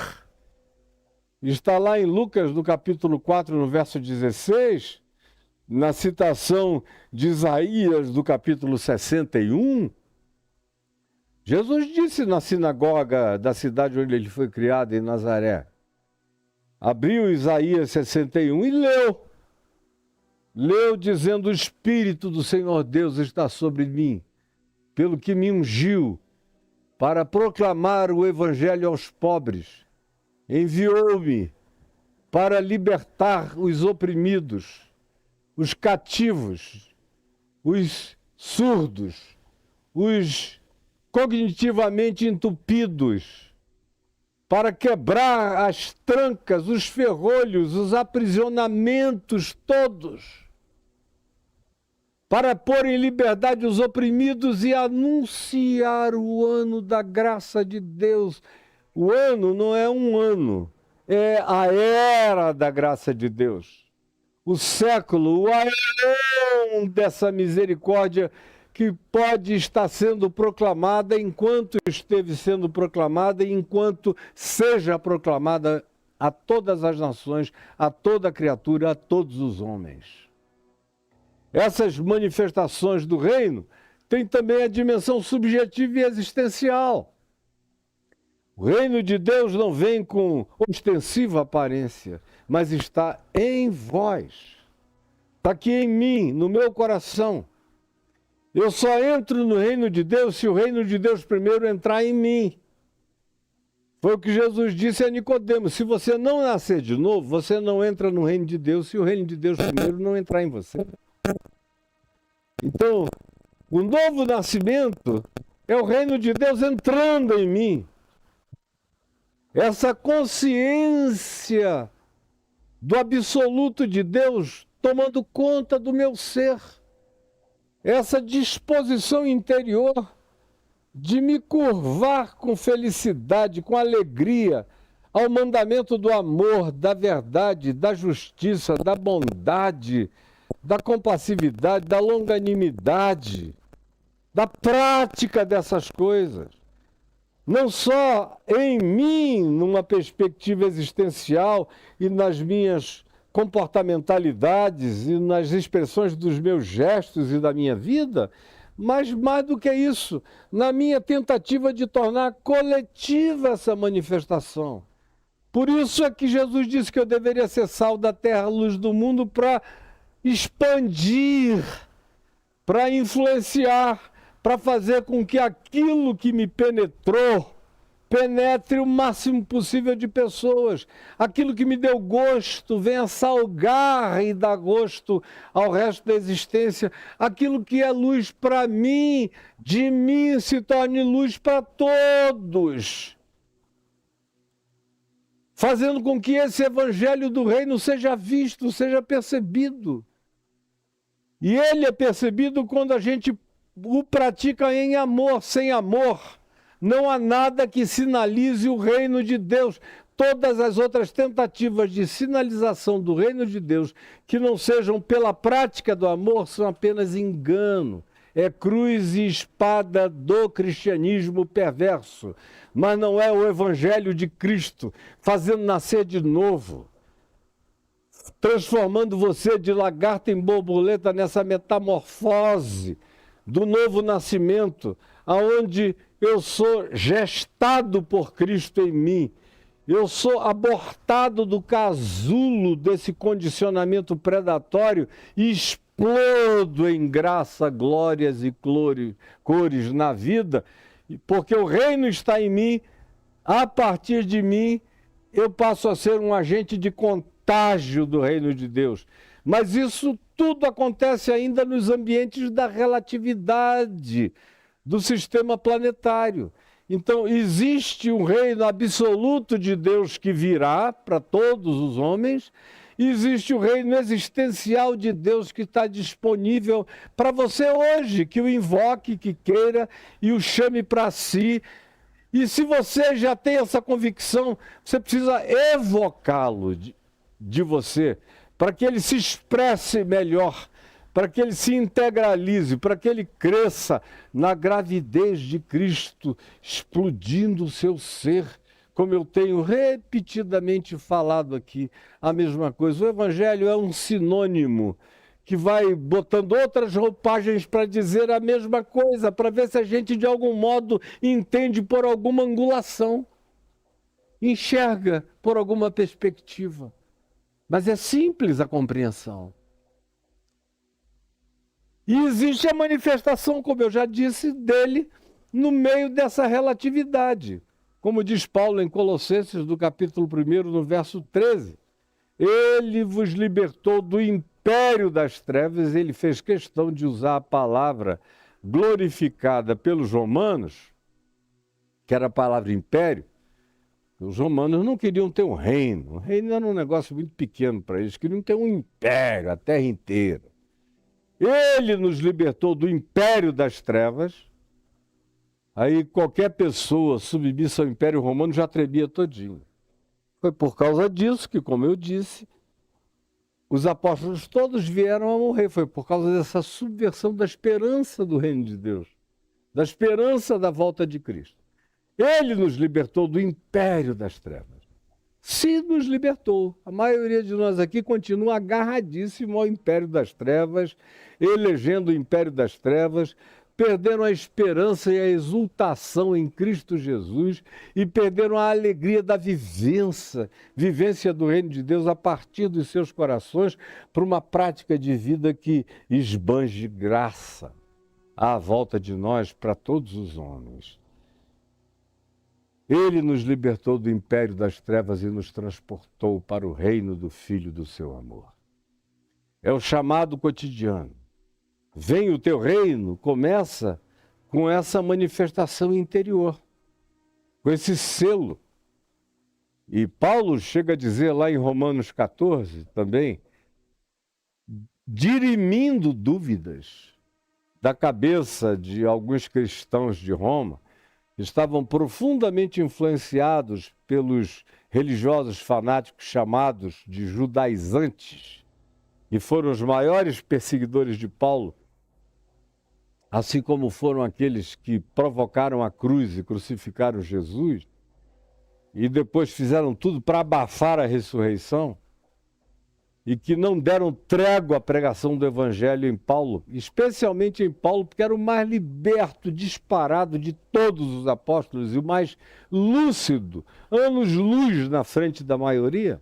S1: está lá em Lucas, no capítulo 4, no verso 16, na citação de Isaías, do capítulo 61, Jesus disse na sinagoga da cidade onde ele foi criado, em Nazaré, abriu Isaías 61 e leu. Leu dizendo, o Espírito do Senhor Deus está sobre mim, pelo que me ungiu para proclamar o Evangelho aos pobres. Enviou-me para libertar os oprimidos, os cativos, os surdos, os cognitivamente entupidos, para quebrar as trancas, os ferrolhos, os aprisionamentos todos, para pôr em liberdade os oprimidos e anunciar o ano da graça de Deus. O ano não é um ano, é a era da graça de Deus. O século, o aeon dessa misericórdia que pode estar sendo proclamada enquanto esteve sendo proclamada e enquanto seja proclamada a todas as nações, a toda criatura, a todos os homens. Essas manifestações do reino têm também a dimensão subjetiva e existencial. O reino de Deus não vem com ostensiva aparência, mas está em vós. Está aqui em mim, no meu coração. Eu só entro no reino de Deus se o reino de Deus primeiro entrar em mim. Foi o que Jesus disse a Nicodemos. Se você não nascer de novo, você não entra no reino de Deus se o reino de Deus primeiro não entrar em você. Então, O novo nascimento é o reino de Deus entrando em mim. Essa consciência do absoluto de Deus tomando conta do meu ser. Essa disposição interior de me curvar com felicidade, com alegria, ao mandamento do amor, da verdade, da justiça, da bondade, da compassividade, da longanimidade, da prática dessas coisas. Não só em mim, numa perspectiva existencial e nas minhas comportamentalidades e nas expressões dos meus gestos e da minha vida, mas mais do que isso, na minha tentativa de tornar coletiva essa manifestação. Por isso é que Jesus disse que eu deveria ser sal da terra, luz do mundo, para expandir, para influenciar, para fazer com que aquilo que me penetrou penetre o máximo possível de pessoas. Aquilo que me deu gosto venha salgar e dar gosto ao resto da existência. Aquilo que é luz para mim, de mim se torne luz para todos. Fazendo com que esse evangelho do reino seja visto, seja percebido. E ele é percebido quando a gente o pratica em amor. Sem amor, não há nada que sinalize o reino de Deus. Todas as outras tentativas de sinalização do reino de Deus que não sejam pela prática do amor são apenas engano. É cruz e espada do cristianismo perverso. Mas não é o evangelho de Cristo fazendo nascer de novo, transformando você de lagarta em borboleta nessa metamorfose do novo nascimento, aonde eu sou gestado por Cristo em mim. Eu sou abortado do casulo desse condicionamento predatório e explodo em graça, glórias e cores na vida, porque o reino está em mim. A partir de mim, eu passo a ser um agente de contágio do reino de Deus. Mas isso tudo acontece ainda nos ambientes da relatividade do sistema planetário. Então, existe um reino absoluto de Deus que virá para todos os homens, e existe o reino existencial de Deus que está disponível para você hoje, que o invoque, que queira e o chame para si. E se você já tem essa convicção, você precisa evocá-lo de você, para que ele se expresse melhor, para que ele se integralize, para que ele cresça na gravidez de Cristo, explodindo o seu ser, como eu tenho repetidamente falado aqui, a mesma coisa. O Evangelho é um sinônimo que vai botando outras roupagens para dizer a mesma coisa, para ver se a gente de algum modo entende por alguma angulação, enxerga por alguma perspectiva. Mas é simples a compreensão. E existe a manifestação, como eu já disse, dele no meio dessa relatividade. Como diz Paulo em Colossenses, do capítulo 1, no verso 13. Ele vos libertou do império das trevas. Ele fez questão de usar a palavra glorificada pelos romanos, que era a palavra império. Os romanos não queriam ter um reino. O reino era um negócio muito pequeno para eles. Queriam ter um império, a terra inteira. Ele nos libertou do império das trevas. Aí qualquer pessoa submissa ao império romano já tremia todinho. Foi por causa disso que, como eu disse, os apóstolos todos vieram a morrer. Foi por causa dessa subversão da esperança do reino de Deus, da esperança da volta de Cristo. Ele nos libertou do império das trevas. Se nos libertou. A maioria de nós aqui continua agarradíssimo ao império das trevas, elegendo o império das trevas, perderam a esperança e a exultação em Cristo Jesus e perderam a alegria da vivência do reino de Deus a partir dos seus corações para uma prática de vida que esbanje graça à volta de nós para todos os homens. Ele nos libertou do império das trevas e nos transportou para o reino do Filho do seu amor. É o chamado cotidiano. vem o teu reino, começa com essa manifestação interior, com esse selo. E Paulo chega a dizer lá em Romanos 14 também, dirimindo dúvidas da cabeça de alguns cristãos de Roma, que estavam profundamente influenciados pelos religiosos fanáticos chamados de judaizantes, e foram os maiores perseguidores de Paulo, assim como foram aqueles que provocaram a cruz e crucificaram Jesus, e depois fizeram tudo para abafar a ressurreição, e que não deram trégua à pregação do evangelho em Paulo, especialmente em Paulo, porque era o mais liberto, disparado de todos os apóstolos e o mais lúcido, anos-luz na frente da maioria,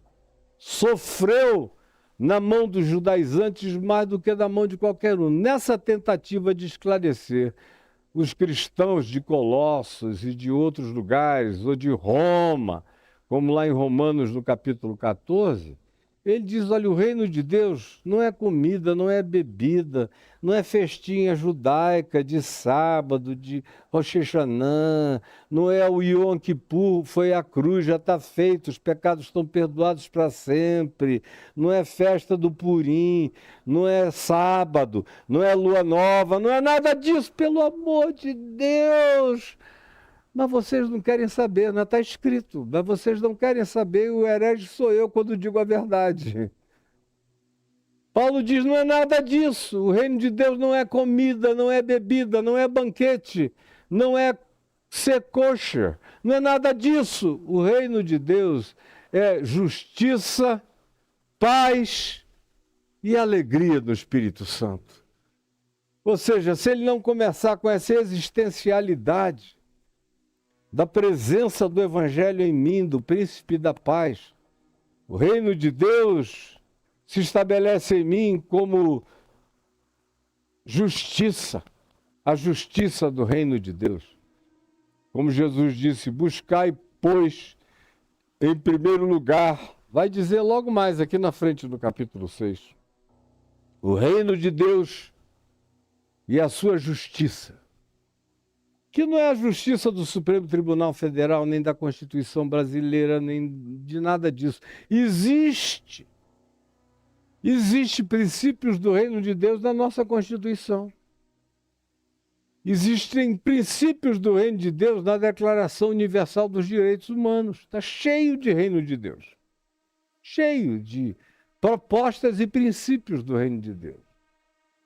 S1: sofreu na mão dos judaizantes mais do que na mão de qualquer um. Nessa tentativa de esclarecer os cristãos de Colossos e de outros lugares, ou de Roma, como lá em Romanos, no capítulo 14, ele diz, olha, o reino de Deus não é comida, não é bebida, não é festinha judaica de sábado, de Rosh Hashanah, não é o Yom Kippur, foi a cruz, já está feito, os pecados estão perdoados para sempre, não é festa do Purim, não é sábado, não é lua nova, não é nada disso, pelo amor de Deus! Mas vocês não querem saber, não está escrito. Mas vocês não querem saber, o herege sou eu quando digo a verdade. Paulo diz, não é nada disso. O reino de Deus não é comida, não é bebida, não é banquete, não é ser kosher. Não é nada disso. O reino de Deus é justiça, paz e alegria do Espírito Santo. Ou seja, se ele não começar com essa existencialidade da presença do Evangelho em mim, do Príncipe da Paz, o reino de Deus se estabelece em mim como justiça, a justiça do reino de Deus. Como Jesus disse, buscai, pois, em primeiro lugar, vai dizer logo mais aqui na frente do capítulo 6, o reino de Deus e a sua justiça, que não é a justiça do Supremo Tribunal Federal, nem da Constituição Brasileira, nem de nada disso. Existem princípios do reino de Deus na nossa Constituição. Existem princípios do reino de Deus na Declaração Universal dos Direitos Humanos. Está cheio de reino de Deus. Cheio de propostas e princípios do reino de Deus.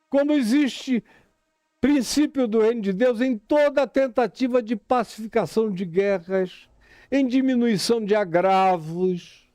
S1: Como existe princípio do reino de Deus em toda a tentativa de pacificação de guerras, em diminuição de agravos,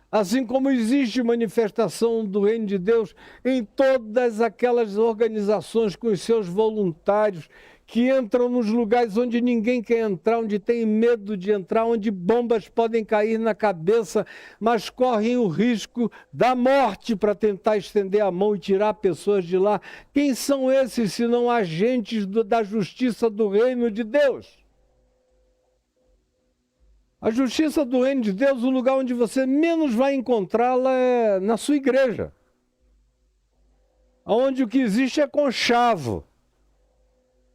S1: assim como existe manifestação do reino de Deus em todas aquelas organizações com os seus voluntários que entram nos lugares onde ninguém quer entrar, onde tem medo de entrar, onde bombas podem cair na cabeça, mas correm o risco da morte para tentar estender a mão e tirar pessoas de lá. Quem são esses, se não agentes da justiça do reino de Deus? A justiça do reino de Deus, o lugar onde você menos vai encontrá-la é na sua igreja, onde o que existe é conchavo.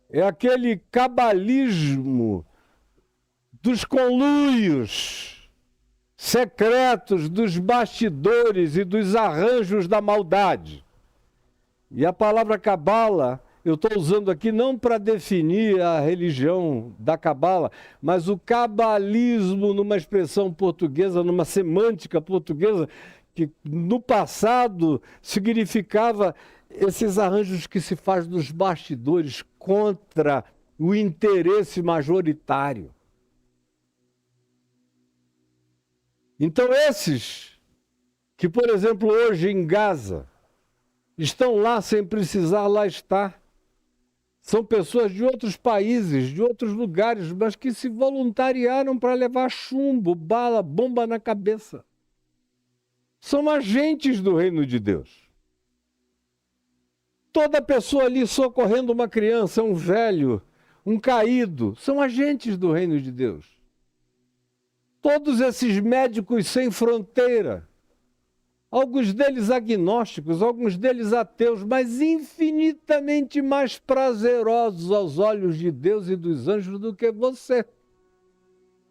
S1: É aquele cabalismo dos conluios secretos, dos bastidores e dos arranjos da maldade. E a palavra cabala, eu estou usando aqui não para definir a religião da cabala, mas o cabalismo numa expressão portuguesa, numa semântica portuguesa, que no passado significava esses arranjos que se faz nos bastidores contra o interesse majoritário. Então esses que, por exemplo, hoje em Gaza, estão lá sem precisar lá estar, são pessoas de outros países, de outros lugares, mas que se voluntariaram para levar chumbo, bala, bomba na cabeça. São agentes do reino de Deus. Toda pessoa ali socorrendo uma criança, um velho, um caído, são agentes do reino de Deus. Todos esses médicos sem fronteira, alguns deles agnósticos, alguns deles ateus, mas infinitamente mais prazerosos aos olhos de Deus e dos anjos do que você.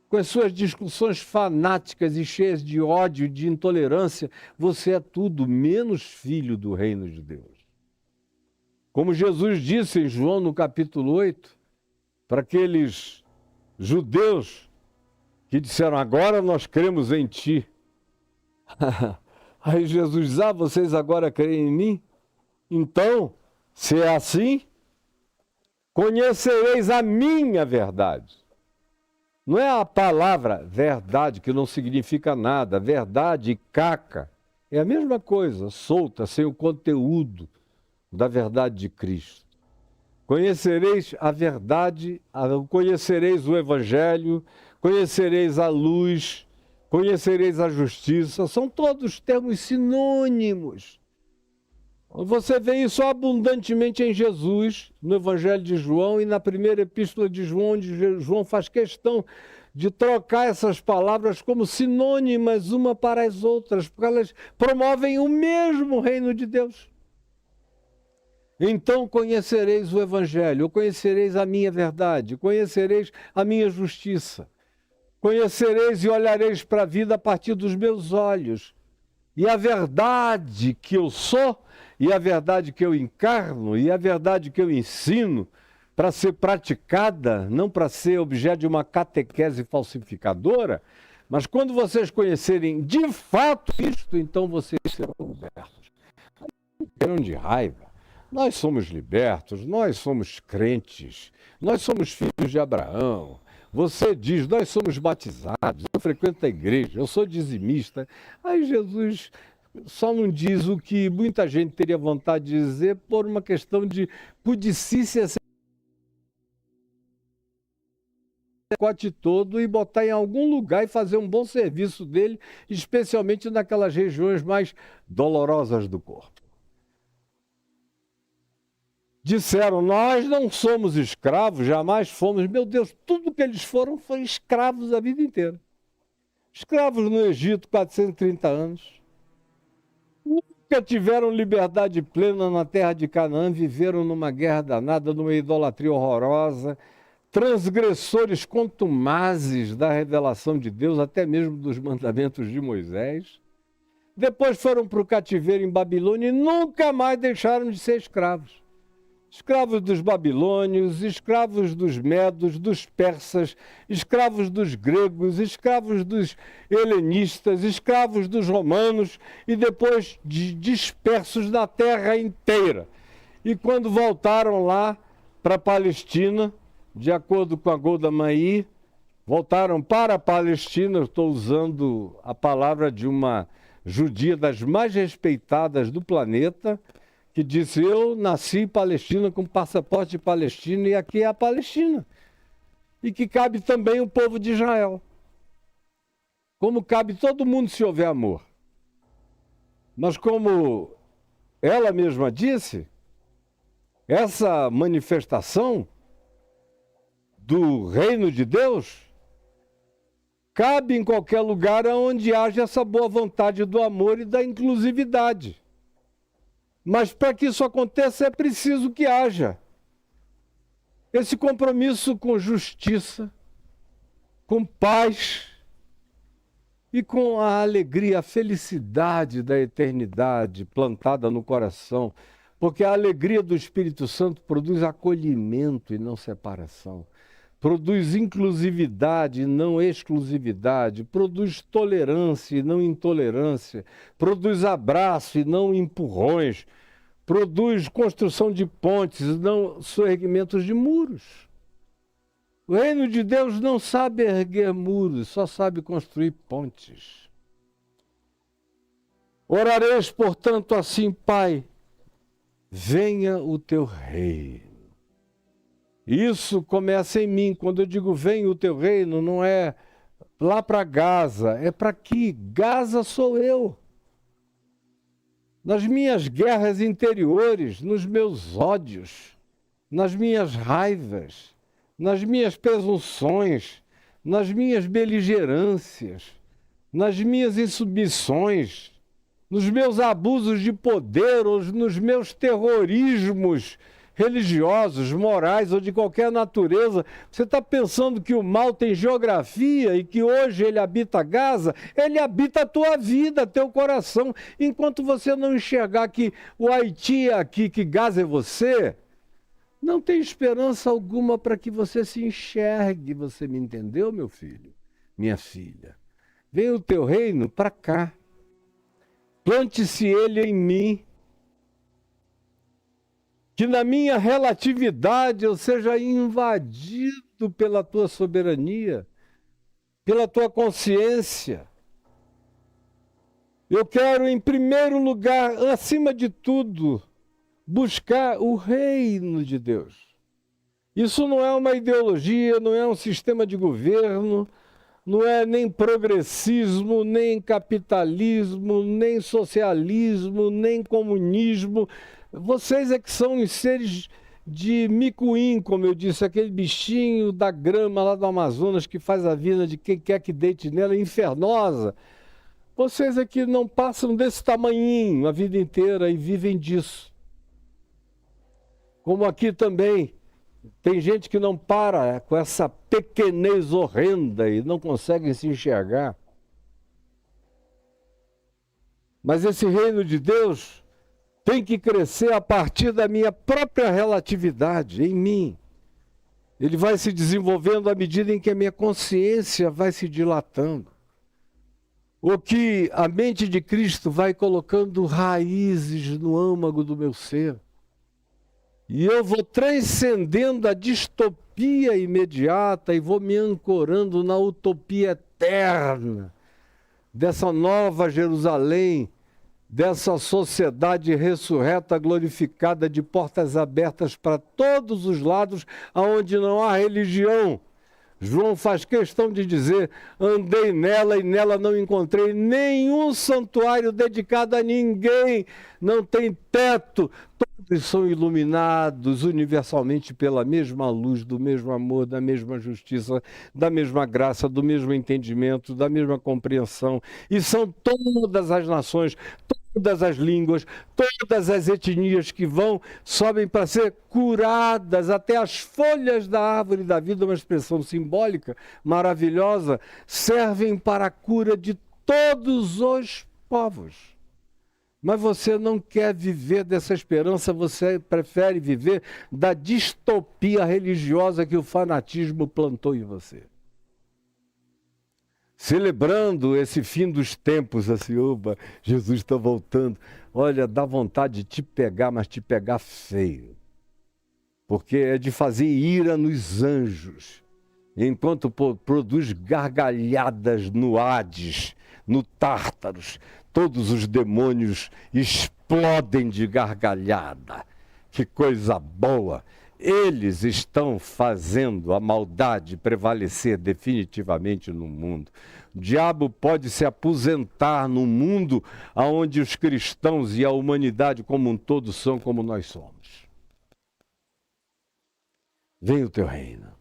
S1: Com as suas discussões fanáticas e cheias de ódio e de intolerância, você é tudo menos filho do reino de Deus. Como Jesus disse em João no capítulo 8, para aqueles judeus que disseram, agora nós cremos em ti. Aí Jesus diz, vocês agora creem em mim? Então, se é assim, conhecereis a minha verdade. Não é a palavra verdade, que não significa nada. Verdade e caca é a mesma coisa, solta, sem o conteúdo da verdade de Cristo. Conhecereis a verdade, conhecereis o Evangelho, conhecereis a luz, conhecereis a justiça. São todos termos sinônimos. Você vê isso abundantemente em Jesus, no Evangelho de João e na primeira epístola de João, onde João faz questão de trocar essas palavras como sinônimas uma para as outras, porque elas promovem o mesmo reino de Deus. Então conhecereis o Evangelho, conhecereis a minha verdade, conhecereis a minha justiça, conhecereis e olhareis para a vida a partir dos meus olhos. E a verdade que eu sou, e a verdade que eu encarno, e a verdade que eu ensino, para ser praticada, não para ser objeto de uma catequese falsificadora, mas quando vocês conhecerem de fato isto, então vocês serão libertos. Serão de raiva. Nós somos libertos, nós somos crentes, nós somos filhos de Abraão. Você diz, nós somos batizados, eu frequento a igreja, eu sou dizimista. Aí Jesus só não diz o que muita gente teria vontade de dizer por uma questão de pudicícia, pacote todo e botar em algum lugar e fazer um bom serviço dele, especialmente naquelas regiões mais dolorosas do corpo. Disseram, nós não somos escravos, jamais fomos. Meu Deus, tudo que eles foram foi escravos a vida inteira. Escravos no Egito, 430 anos. Nunca tiveram liberdade plena na terra de Canaã, viveram numa guerra danada, numa idolatria horrorosa, transgressores contumazes da revelação de Deus, até mesmo dos mandamentos de Moisés. Depois foram para o cativeiro em Babilônia e nunca mais deixaram de ser escravos. Escravos dos babilônios, escravos dos medos, dos persas, escravos dos gregos, escravos dos helenistas, escravos dos romanos e depois dispersos na terra inteira. E quando voltaram lá para a Palestina, de acordo com a Golda Meir, voltaram para a Palestina, eu estou usando a palavra de uma judia das mais respeitadas do planeta, que disse, eu nasci em Palestina com passaporte palestino e aqui é a Palestina. E que cabe também o povo de Israel. Como cabe todo mundo se houver amor. Mas como ela mesma disse, essa manifestação do reino de Deus cabe em qualquer lugar onde haja essa boa vontade do amor e da inclusividade. Mas para que isso aconteça é preciso que haja esse compromisso com justiça, com paz e com a alegria, a felicidade da eternidade plantada no coração. Porque a alegria do Espírito Santo produz acolhimento e não separação. Produz inclusividade e não exclusividade, produz tolerância e não intolerância, produz abraço e não empurrões, produz construção de pontes e não soerguimentos de muros. O reino de Deus não sabe erguer muros, só sabe construir pontes. Orareis, portanto, assim, Pai, venha o teu reino. Isso começa em mim. Quando eu digo venha o teu reino, não é lá para Gaza, é para aqui. Gaza sou eu. Nas minhas guerras interiores, nos meus ódios, nas minhas raivas, nas minhas presunções, nas minhas beligerâncias, nas minhas insubmissões, nos meus abusos de poder ou nos meus terrorismos religiosos, morais ou de qualquer natureza. Você está pensando que o mal tem geografia e que hoje ele habita Gaza? Ele habita a tua vida, teu coração. Enquanto você não enxergar que o Haiti é aqui, que Gaza é você, não tem esperança alguma para que você se enxergue. Você me entendeu, meu filho? Minha filha? Vem o teu reino para cá. Plante-se ele em mim. Que na minha relatividade eu seja invadido pela tua soberania, pela tua consciência. Eu quero, em primeiro lugar, acima de tudo, buscar o reino de Deus. Isso não é uma ideologia, não é um sistema de governo, não é nem progressismo, nem capitalismo, nem socialismo, nem comunismo. Vocês é que são os seres de micuim, como eu disse, aquele bichinho da grama lá do Amazonas que faz a vida de quem quer que deite nela, infernosa. Vocês é que não passam desse tamanhinho a vida inteira e vivem disso. Como aqui também, tem gente que não para com essa pequenez horrenda e não consegue se enxergar. Mas esse reino de Deus tem que crescer a partir da minha própria relatividade, em mim. Ele vai se desenvolvendo à medida em que a minha consciência vai se dilatando. O que a mente de Cristo vai colocando raízes no âmago do meu ser. E eu vou transcendendo a distopia imediata e vou me ancorando na utopia eterna dessa nova Jerusalém, dessa sociedade ressurreta, glorificada, de portas abertas para todos os lados, aonde não há religião. João faz questão de dizer, andei nela e nela não encontrei nenhum santuário dedicado a ninguém, não tem teto, todos são iluminados universalmente pela mesma luz, do mesmo amor, da mesma justiça, da mesma graça, do mesmo entendimento, da mesma compreensão. E são todas as nações, todas as línguas, todas as etnias que sobem para ser curadas, até as folhas da árvore da vida, uma expressão simbólica maravilhosa, servem para a cura de todos os povos. Mas você não quer viver dessa esperança, você prefere viver da distopia religiosa que o fanatismo plantou em você. Celebrando esse fim dos tempos, assim, oba, Jesus está voltando. Olha, dá vontade de te pegar, mas te pegar feio. Porque é de fazer ira nos anjos, enquanto produz gargalhadas no Hades, no Tártaros. Todos os demônios explodem de gargalhada. Que coisa boa! Eles estão fazendo a maldade prevalecer definitivamente no mundo. O diabo pode se aposentar no mundo onde os cristãos e a humanidade como um todo são como nós somos. Vem o teu reino.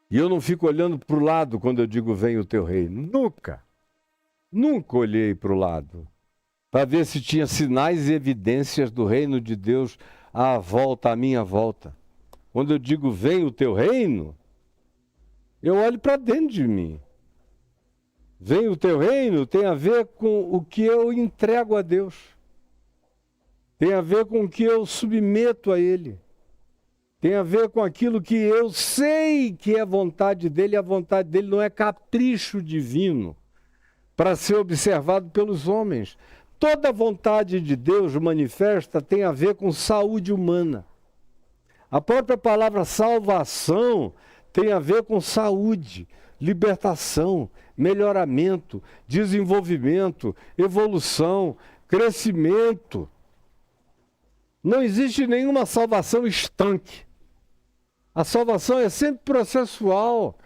S1: E eu não fico olhando para o lado quando eu digo vem o teu reino. Nunca olhei para o lado para ver se tinha sinais e evidências do reino de Deus à minha volta. Quando eu digo vem o teu reino, eu olho para dentro de mim. Vem o teu reino tem a ver com o que eu entrego a Deus. Tem a ver com o que eu submeto a Ele. Tem a ver com aquilo que eu sei que é vontade dEle, e a vontade dEle não é capricho divino para ser observado pelos homens. Toda vontade de Deus manifesta tem a ver com saúde humana. A própria palavra salvação tem a ver com saúde, libertação, melhoramento, desenvolvimento, evolução, crescimento. Não existe nenhuma salvação estanque. A salvação é sempre processual.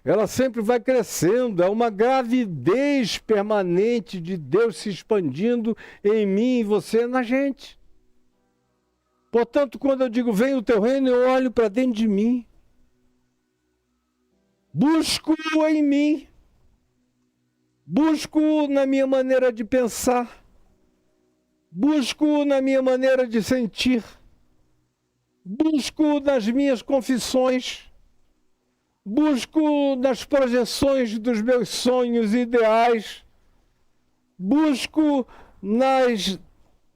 S1: Ela sempre vai crescendo, é uma gravidez permanente de Deus se expandindo em mim, em você, na gente. Portanto, quando eu digo, vem o teu reino, eu olho para dentro de mim. Busco-o em mim. Busco na minha maneira de pensar, busco na minha maneira de sentir, busco nas minhas confissões, busco nas projeções dos meus sonhos e ideais, busco nas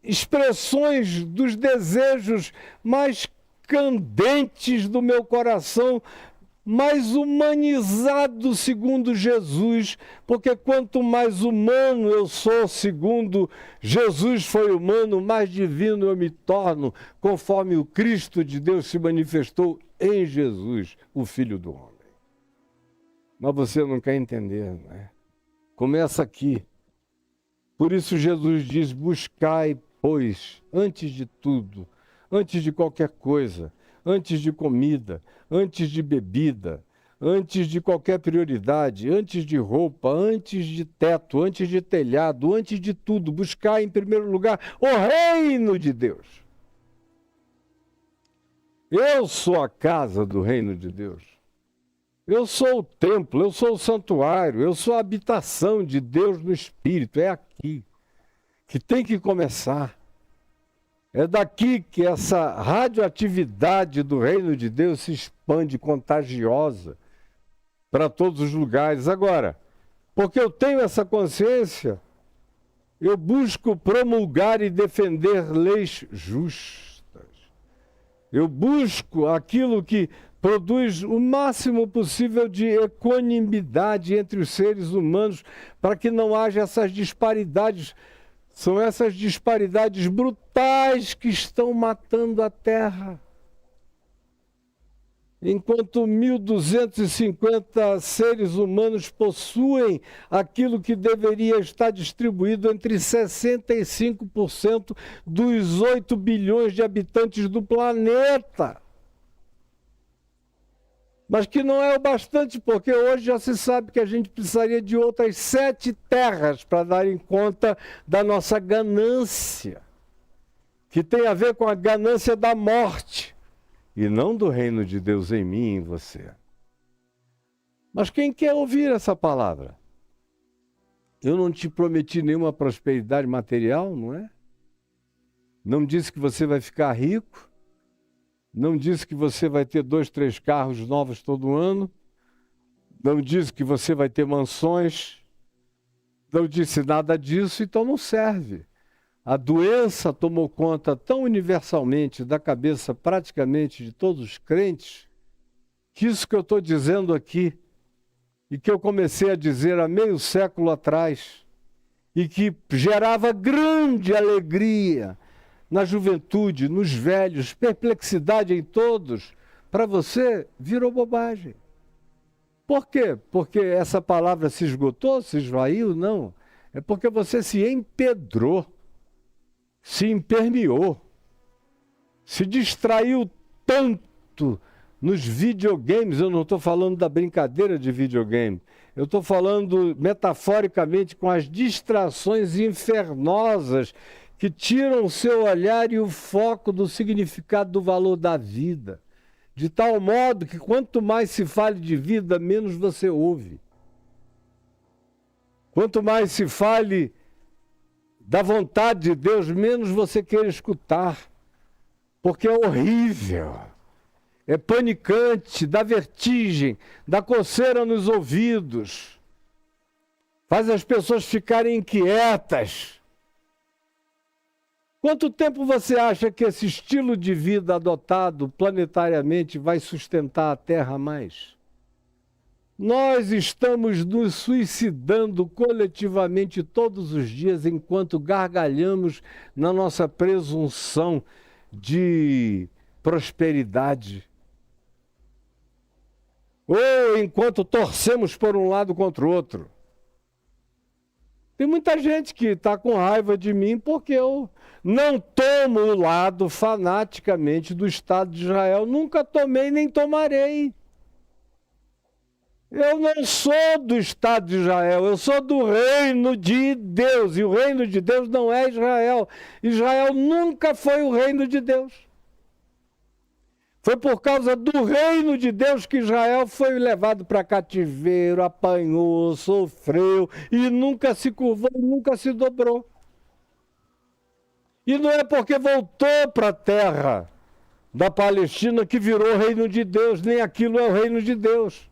S1: expressões dos desejos mais candentes do meu coração, mais humanizado segundo Jesus, porque quanto mais humano eu sou segundo Jesus foi humano, mais divino eu me torno, conforme o Cristo de Deus se manifestou em Jesus, o Filho do Homem. Mas você não quer entender, não é? Começa aqui. Por isso Jesus diz, buscai, pois, antes de tudo, antes de qualquer coisa, antes de comida, antes de bebida, antes de qualquer prioridade, antes de roupa, antes de teto, antes de telhado, antes de tudo, buscar em primeiro lugar o reino de Deus. Eu sou a casa do reino de Deus. Eu sou o templo, eu sou o santuário, eu sou a habitação de Deus no Espírito. É aqui que tem que começar. É daqui que essa radioatividade do reino de Deus se expande, contagiosa, para todos os lugares. Agora, porque eu tenho essa consciência, eu busco promulgar e defender leis justas. Eu busco aquilo que produz o máximo possível de equanimidade entre os seres humanos, para que não haja essas disparidades. São essas disparidades brutais que estão matando a Terra. Enquanto 1.250 seres humanos possuem aquilo que deveria estar distribuído entre 65% dos 8 bilhões de habitantes do planeta. Mas que não é o bastante, porque hoje já se sabe que a gente precisaria de outras 7 terras para darem conta da nossa ganância, que tem a ver com a ganância da morte, e não do reino de Deus em mim e em você. Mas quem quer ouvir essa palavra? Eu não te prometi nenhuma prosperidade material, não é? Não disse que você vai ficar rico. Não disse que você vai ter 2, 3 carros novos todo ano. Não disse que você vai ter mansões. Não disse nada disso, então não serve. A doença tomou conta tão universalmente da cabeça praticamente de todos os crentes, que isso que eu estou dizendo aqui, e que eu comecei a dizer há meio século atrás, e que gerava grande alegria na juventude, nos velhos, perplexidade em todos, para você virou bobagem. Por quê? Porque essa palavra se esgotou, se esvaiu? Não. É porque você se empedrou, se impermeou, se distraiu tanto nos videogames. Eu não estou falando da brincadeira de videogame, eu estou falando metaforicamente com as distrações infernosas que tiram o seu olhar e o foco do significado do valor da vida, de tal modo que quanto mais se fale de vida, menos você ouve. Quanto mais se fale da vontade de Deus, menos você quer escutar, porque é horrível, é panicante, dá vertigem, dá coceira nos ouvidos, faz as pessoas ficarem inquietas. Quanto tempo você acha que esse estilo de vida adotado planetariamente vai sustentar a Terra mais? Nós estamos nos suicidando coletivamente todos os dias enquanto gargalhamos na nossa presunção de prosperidade. Ou enquanto torcemos por um lado contra o outro. Tem muita gente que está com raiva de mim porque eu não tomo o lado fanaticamente do Estado de Israel. Nunca tomei nem tomarei. Eu não sou do Estado de Israel, eu sou do reino de Deus. E o reino de Deus não é Israel. Israel nunca foi o reino de Deus. Foi por causa do reino de Deus que Israel foi levado para cativeiro, apanhou, sofreu e nunca se curvou, nunca se dobrou. E não é porque voltou para a terra da Palestina que virou reino de Deus, nem aquilo é o reino de Deus.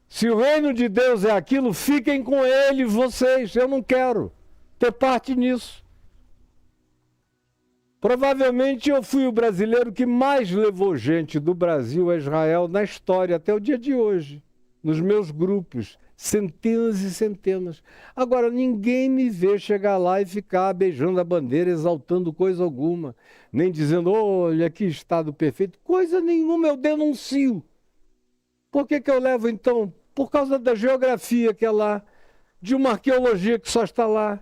S1: Se o reino de Deus é aquilo, fiquem com ele vocês, eu não quero ter parte nisso. Provavelmente eu fui o brasileiro que mais levou gente do Brasil a Israel na história, até o dia de hoje, nos meus grupos, centenas e centenas. Agora, ninguém me vê chegar lá e ficar beijando a bandeira, exaltando coisa alguma, nem dizendo, olha que estado perfeito, coisa nenhuma, eu denuncio. Por que eu levo então? Por causa da geografia que é lá, de uma arqueologia que só está lá,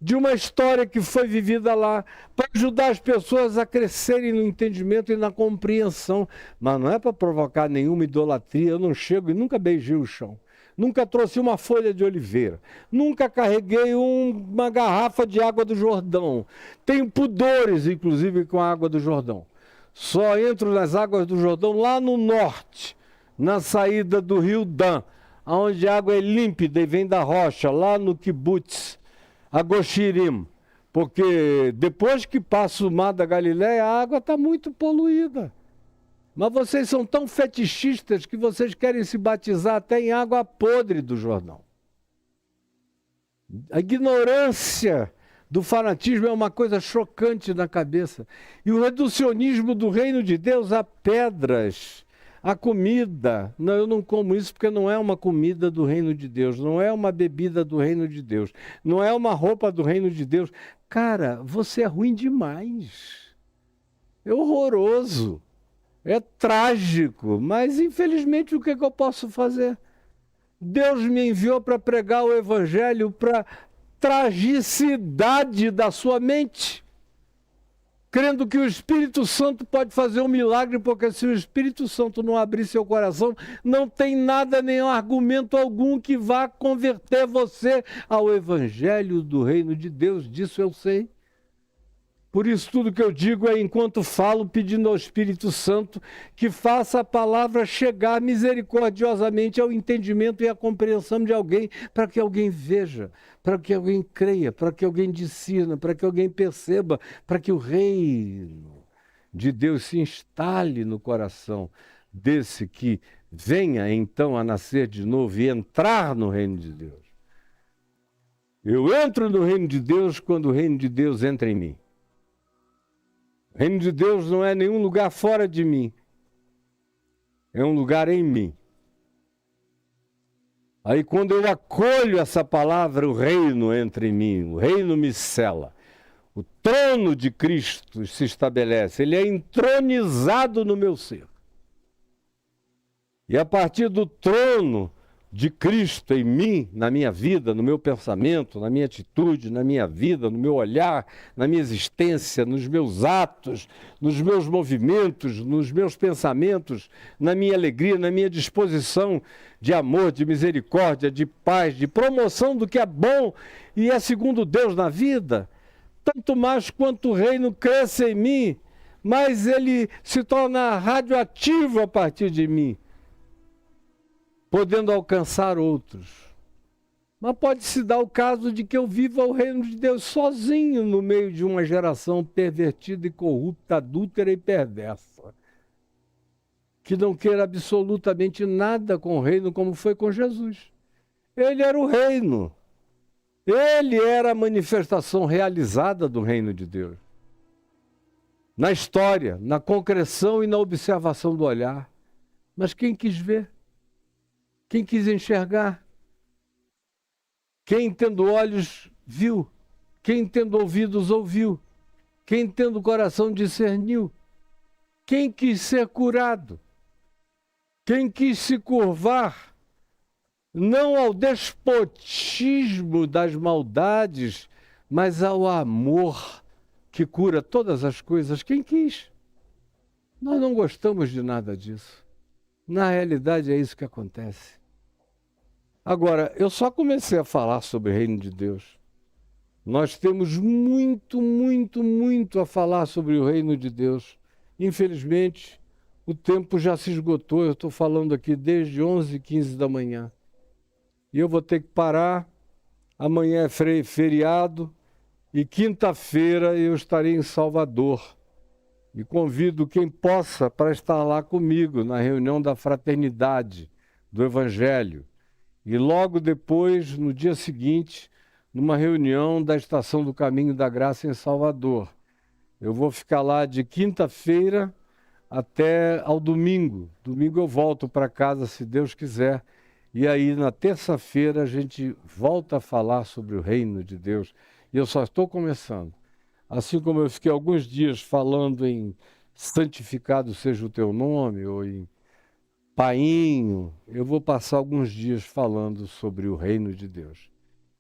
S1: de uma história que foi vivida lá, para ajudar as pessoas a crescerem no entendimento e na compreensão. Mas não é para provocar nenhuma idolatria. Eu não chego e nunca beijei o chão. Nunca trouxe uma folha de oliveira. Nunca carreguei uma garrafa de água do Jordão. Tenho pudores, inclusive, com a água do Jordão. Só entro nas águas do Jordão lá no norte, na saída do rio Dan, onde a água é límpida e vem da rocha, lá no Kibutz Agoxirim, porque depois que passa o mar da Galileia, a água está muito poluída. Mas vocês são tão fetichistas que vocês querem se batizar até em água podre do Jordão. A ignorância do fanatismo é uma coisa chocante na cabeça. E o reducionismo do reino de Deus a pedras, a comida. Não, eu não como isso porque não é uma comida do reino de Deus, não é uma bebida do reino de Deus, não é uma roupa do reino de Deus. Cara, você é ruim demais. É horroroso. É trágico. Mas, infelizmente, o que eu posso fazer? Deus me enviou para pregar o evangelho para tragicidade da sua mente, crendo que o Espírito Santo pode fazer um milagre, porque se o Espírito Santo não abrir seu coração, não tem nada, nenhum argumento algum que vá converter você ao Evangelho do Reino de Deus. Disso eu sei. Por isso tudo que eu digo é, enquanto falo, pedindo ao Espírito Santo que faça a palavra chegar misericordiosamente ao entendimento e à compreensão de alguém, para que alguém veja, para que alguém creia, para que alguém discirna, para que alguém perceba, para que o reino de Deus se instale no coração desse que venha então a nascer de novo e entrar no reino de Deus. Eu entro no reino de Deus quando o reino de Deus entra em mim. O reino de Deus não é nenhum lugar fora de mim. É um lugar em mim. Aí quando eu acolho essa palavra, o reino entra em mim, o reino me cela. O trono de Cristo se estabelece, ele é entronizado no meu ser. E a partir do trono de Cristo em mim, na minha vida, no meu pensamento, na minha atitude, na minha vida, no meu olhar, na minha existência, nos meus atos, nos meus movimentos, nos meus pensamentos, na minha alegria, na minha disposição de amor, de misericórdia, de paz, de promoção do que é bom e é segundo Deus na vida, tanto mais quanto o reino cresce em mim, mais ele se torna radioativo a partir de mim, podendo alcançar outros. Mas pode-se dar o caso de que eu viva o reino de Deus sozinho no meio de uma geração pervertida e corrupta, adúltera e perversa, que não queira absolutamente nada com o reino, como foi com Jesus. Ele era o reino. Ele era a manifestação realizada do reino de Deus. Na história, na concreção e na observação do olhar. Mas quem quis ver? Quem quis enxergar? Quem tendo olhos, viu. Quem tendo ouvidos, ouviu. Quem tendo coração, discerniu. Quem quis ser curado? Quem quis se curvar? Não ao despotismo das maldades, mas ao amor que cura todas as coisas. Quem quis? Nós não gostamos de nada disso. Na realidade, é isso que acontece. Agora, eu só comecei a falar sobre o reino de Deus. Nós temos muito a falar sobre o reino de Deus. Infelizmente, o tempo já se esgotou. Eu estou falando aqui desde 11h15 da manhã. E eu vou ter que parar. Amanhã é feriado e quinta-feira eu estarei em Salvador. E convido quem possa para estar lá comigo na reunião da Fraternidade do Evangelho. E logo depois, no dia seguinte, numa reunião da Estação do Caminho da Graça em Salvador. Eu vou ficar lá de quinta-feira até ao domingo. Domingo eu volto para casa, se Deus quiser. E aí, na terça-feira, a gente volta a falar sobre o reino de Deus. E eu só estou começando. Assim como eu fiquei alguns dias falando em santificado seja o teu nome, ou em painho, eu vou passar alguns dias falando sobre o reino de Deus.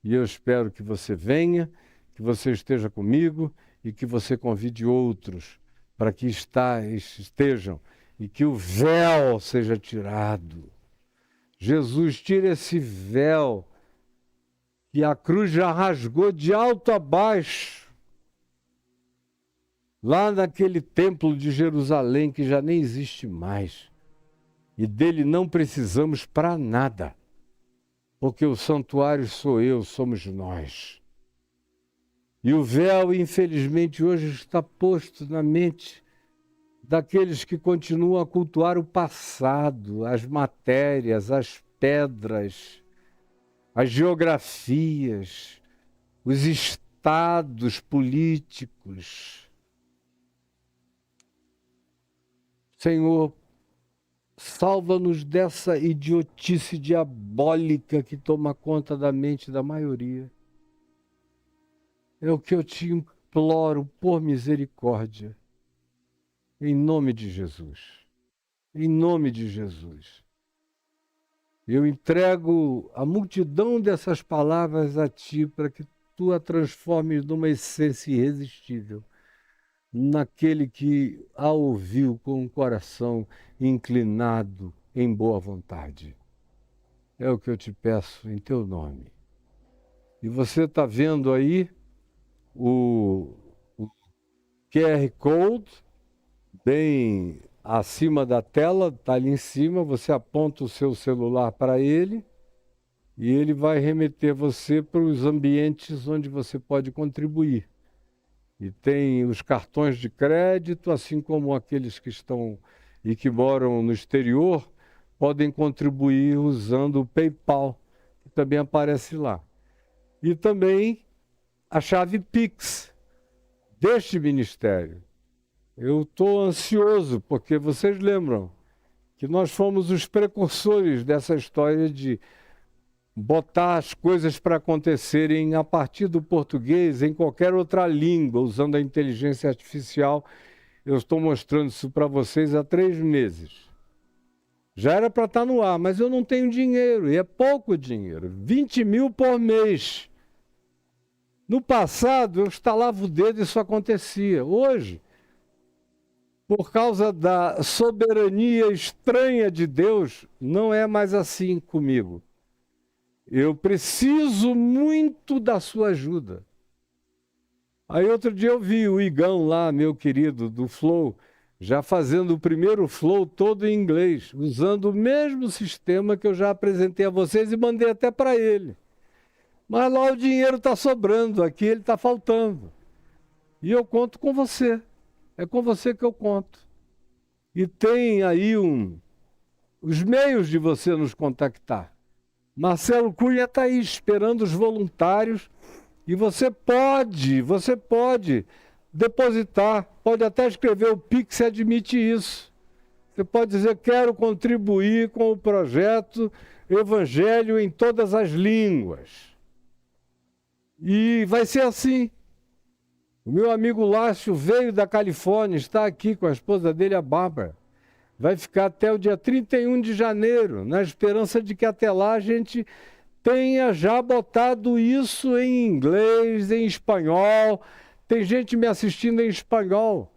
S1: E eu espero que você venha, que você esteja comigo e que você convide outros para que estejam e que o véu seja tirado. Jesus, tira esse véu que a cruz já rasgou de alto a baixo. Lá naquele templo de Jerusalém que já nem existe mais. E dele não precisamos para nada. Porque o santuário sou eu, somos nós. E o véu, infelizmente, hoje está posto na mente daqueles que continuam a cultuar o passado, as matérias, as pedras, as geografias, os estados políticos. Senhor, salva-nos dessa idiotice diabólica que toma conta da mente da maioria. É o que eu te imploro, por misericórdia. Em nome de Jesus. Em nome de Jesus. Eu entrego a multidão dessas palavras a Ti para que Tu a transformes numa essência irresistível naquele que a ouviu com o coração inclinado em boa vontade. É o que eu te peço em Teu nome. E você está vendo aí o QR Code bem acima da tela, está ali em cima, você aponta o seu celular para ele e ele vai remeter você para os ambientes onde você pode contribuir. E tem os cartões de crédito, assim como aqueles que estão e que moram no exterior, podem contribuir usando o PayPal, que também aparece lá. E também a chave Pix deste ministério. Eu estou ansioso, porque vocês lembram que nós fomos os precursores dessa história de botar as coisas para acontecerem a partir do português em qualquer outra língua, usando a inteligência artificial. Eu estou mostrando isso para vocês há 3 meses. Já era para estar no ar, mas eu não tenho dinheiro, e é pouco dinheiro, 20 mil por mês. No passado, eu estalava o dedo e isso acontecia. Hoje, por causa da soberania estranha de Deus, não é mais assim comigo. Eu preciso muito da sua ajuda. Aí outro dia eu vi o Igão lá, meu querido, do Flow, já fazendo o primeiro Flow todo em inglês, usando o mesmo sistema que eu já apresentei a vocês e mandei até para ele. Mas lá o dinheiro está sobrando, aqui ele está faltando. E eu conto com você. É com você que eu conto. E tem aí os meios de você nos contactar. Marcelo Cunha está aí esperando os voluntários e você pode depositar, pode até escrever o Pix, admite isso. Você pode dizer, quero contribuir com o projeto Evangelho em todas as línguas. E vai ser assim. O meu amigo Lácio veio da Califórnia, está aqui com a esposa dele, a Bárbara. Vai ficar até o dia 31 de janeiro, na esperança de que até lá a gente tenha já botado isso em inglês, em espanhol. Tem gente me assistindo em espanhol.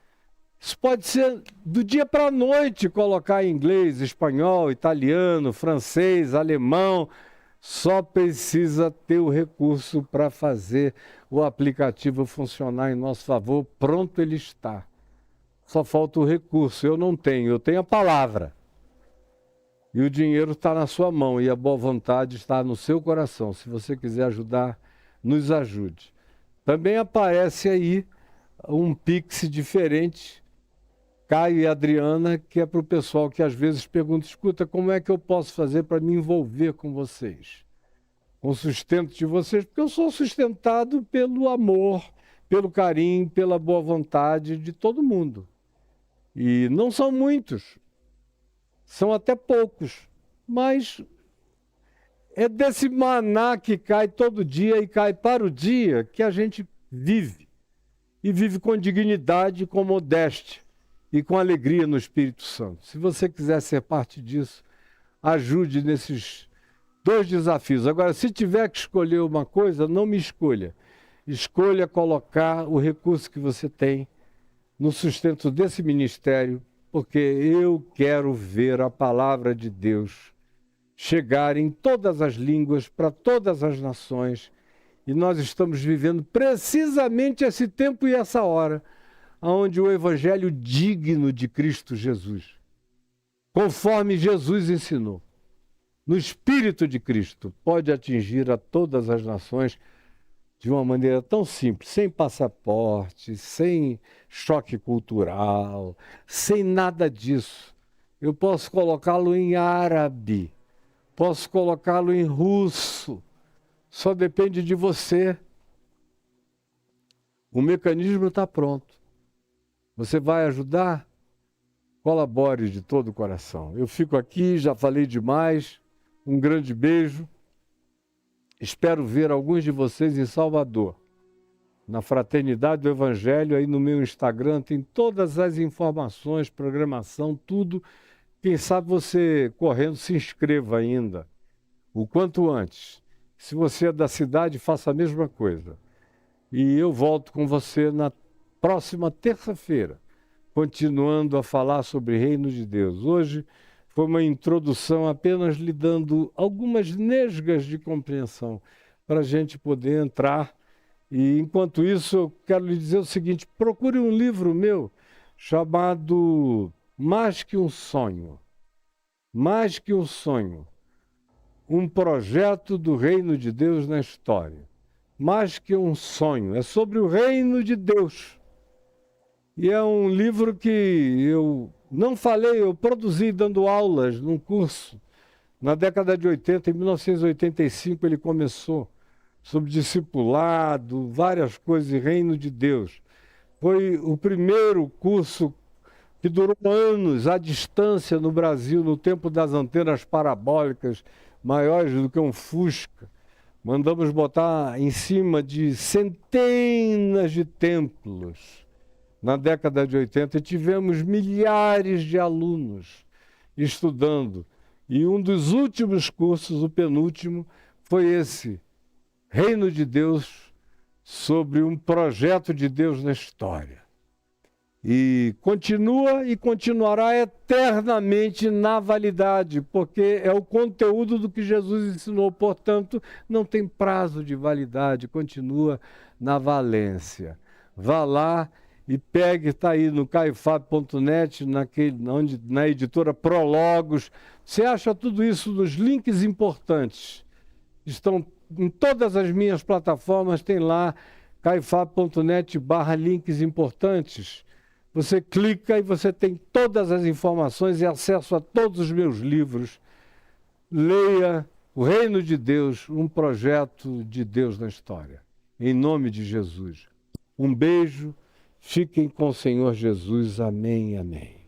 S1: Isso pode ser do dia para a noite, colocar em inglês, espanhol, italiano, francês, alemão. Só precisa ter o recurso para fazer o aplicativo funcionar em nosso favor. Pronto ele está. só falta o recurso. Eu não tenho, eu tenho a palavra. E o dinheiro está na sua mão e a boa vontade está no seu coração. Se você quiser ajudar, nos ajude. Também aparece aí um Pix diferente, Caio e Adriana, que é para o pessoal que às vezes pergunta, escuta, como é que eu posso fazer para me envolver com vocês? Com o sustento de vocês, porque eu sou sustentado pelo amor, pelo carinho, pela boa vontade de todo mundo. E não são muitos, são até poucos, mas é desse maná que cai todo dia e cai para o dia que a gente vive. E vive com dignidade, com modéstia e com alegria no Espírito Santo. Se você quiser ser parte disso, ajude nesses 2 desafios. Agora, se tiver que escolher uma coisa, não me escolha. Escolha colocar o recurso que você tem no sustento desse ministério, porque eu quero ver a palavra de Deus chegar em todas as línguas, para todas as nações. E nós estamos vivendo precisamente esse tempo e essa hora, onde o evangelho digno de Cristo Jesus, conforme Jesus ensinou, no Espírito de Cristo, pode atingir a todas as nações de uma maneira tão simples, sem passaporte, sem choque cultural, sem nada disso. Eu posso colocá-lo em árabe, posso colocá-lo em russo, só depende de você. O mecanismo está pronto. Você vai ajudar? Colabore de todo o coração. Eu fico aqui, já falei demais. Um grande beijo. Espero ver alguns de vocês em Salvador, na Fraternidade do Evangelho. Aí no meu Instagram tem todas as informações, programação, tudo. Quem sabe você, correndo, se inscreva ainda, o quanto antes. Se você é da cidade, faça a mesma coisa. E eu volto com você na próxima terça-feira, continuando a falar sobre o Reino de Deus. Hoje foi uma introdução, apenas lhe dando algumas nesgas de compreensão para a gente poder entrar. E enquanto isso, eu quero lhe dizer o seguinte: procure um livro meu chamado Mais que um Sonho. Mais que um Sonho. Um projeto do Reino de Deus na história. Mais que um sonho. É sobre o Reino de Deus. E é um livro que eu não falei, eu produzi dando aulas num curso. Na década de 80, em 1985, ele começou sobre discipulado, várias coisas, e Reino de Deus. Foi o primeiro curso que durou anos à distância no Brasil, no tempo das antenas parabólicas, maiores do que um Fusca. Mandamos botar em cima de centenas de templos na década de 80 e tivemos milhares de alunos estudando. E um dos últimos cursos, o penúltimo, foi esse, Reino de Deus, sobre um projeto de Deus na história. E continua e continuará eternamente na validade, porque é o conteúdo do que Jesus ensinou, portanto, não tem prazo de validade, continua na valência. Vá lá e pegue, está aí no caifab.net, na editora Prologos. Você acha tudo isso nos links importantes. Estão em todas as minhas plataformas, tem lá caifab.net/links importantes. Você clica e você tem todas as informações e acesso a todos os meus livros. Leia O Reino de Deus, um projeto de Deus na história. Em nome de Jesus. Um beijo. Fiquem com o Senhor Jesus. Amém, amém.